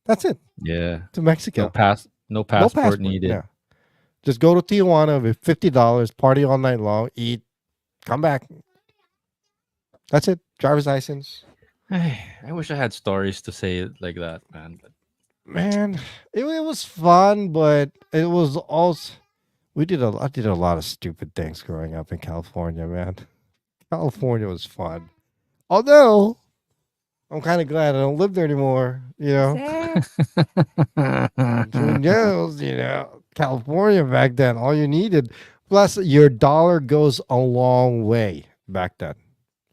That's it Yeah. to Mexico. No No passport passport. needed. Yeah. Just go to Tijuana with $50, party all night long, eat, come back. That's it. Driver's license. I wish I had stories to say it like that, man. But Man, it was fun, but it was also I did a lot of stupid things growing up in California, man. California was fun. Although I'm kind of glad I don't live there anymore. Who knows? California back then, all you needed. Plus, your dollar goes a long way back then.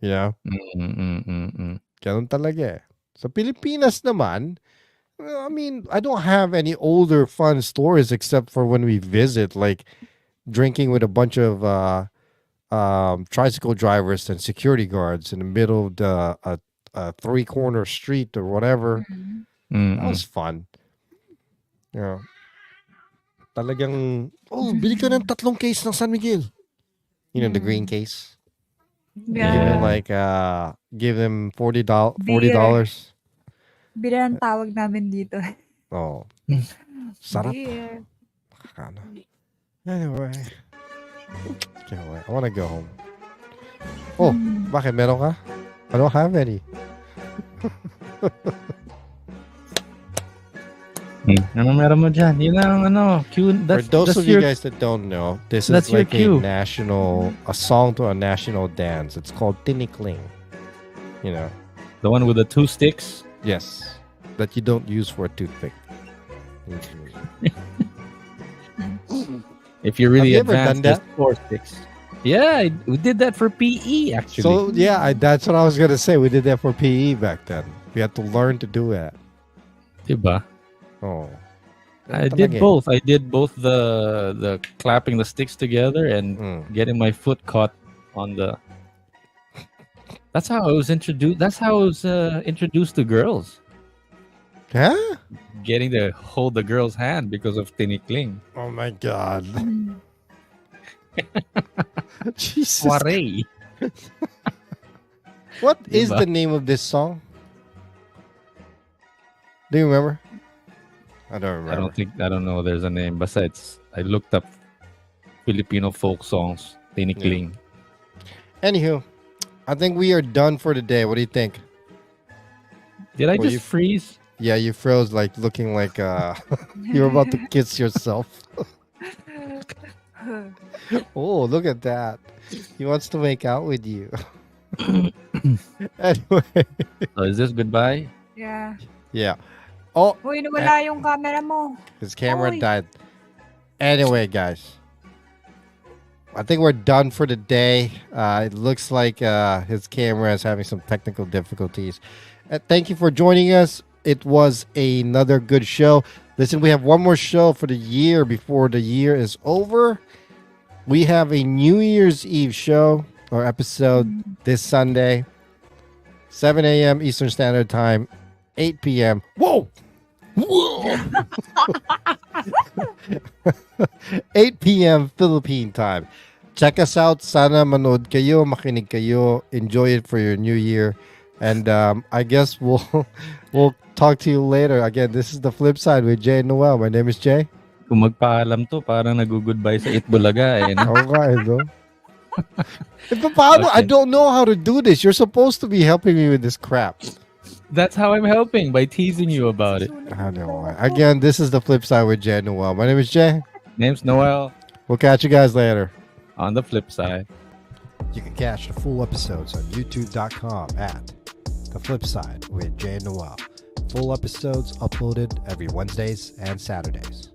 You know, mm. ganun talaga eh. Sa Pilipinas naman, I mean, I don't have any older fun stories except for when we visit, like drinking with a bunch of tricycle drivers and security guards in the middle of a three-corner street or whatever. That was fun. Yeah. Talagang, bili ka ng 3 case ng San Miguel. The green case. Give them Yeah. give them $40. Beer. Beer ang tawag namin dito. Oh. Sarap. Beer. Ano. Anyway. I want to go home. Oh, bakit? Meron ka? I don't have any. Ano meron mo dyan? Yun ang cue. For those of you guys that don't know, this that's is your like cue. a song to a national dance. It's called Tinikling. The one with the 2 sticks. Yes. That you don't use for a toothpick. If you're really Have you ever advanced, done that? there's 4 sticks. Yeah, we did that for PE actually. So, yeah, that's what I was going to say. We did that for PE back then. We had to learn to do that. Diba? Oh. I did both. I did both the clapping the sticks together and getting my foot caught on the. That's how I was introduced. That's how I was introduced to girls. Huh? Getting to hold the girl's hand because of tinikling. Oh my God. Mm. Jesus. Soiree. What is Diba? the name of this song? Do you remember? I don't remember. I don't know there's a name. Besides, I looked up Filipino folk songs. Tinikling. Anywho, I think we are done for today. What do you think? Did I Well, just you- freeze? Yeah, you froze like looking like you're about to kiss yourself. Oh, look at that. He wants to make out with you. Anyway, So is this goodbye? Yeah. yeah. Oh, Uy, nawala yung camera mo. his camera Oy. died. Anyway, guys, I think we're done for the day. It looks like his camera is having some technical difficulties. Thank you for joining us. It was another good show. Listen, we have one more show for the year before the year is over. We have a New Year's Eve show or episode this Sunday, 7 a.m. Eastern Standard Time, 8 p.m. Whoa! Whoa! 8 p.m. Philippine time. Check us out. Sana manood kayo, makinig kayo. Enjoy it for your new year. And I guess we'll talk to you later. Again, this is The Flip Side with Jay and Noel. My name is Jay. Kung magpaalam to, parang nag-goodbye sa Itbulaga. Eh, no? Okay, no? I Okay. don't know how to do this. You're supposed to be helping me with this crap. That's how I'm helping, by teasing you about it. I know. Again, this is The Flip Side with Jay and Noel. My name is Jay. Name's Noel. We'll catch you guys later. On the flip side. You can catch the full episodes on youtube.com at The Flip Side with Jay and Noel. Full episodes uploaded every Wednesdays and Saturdays.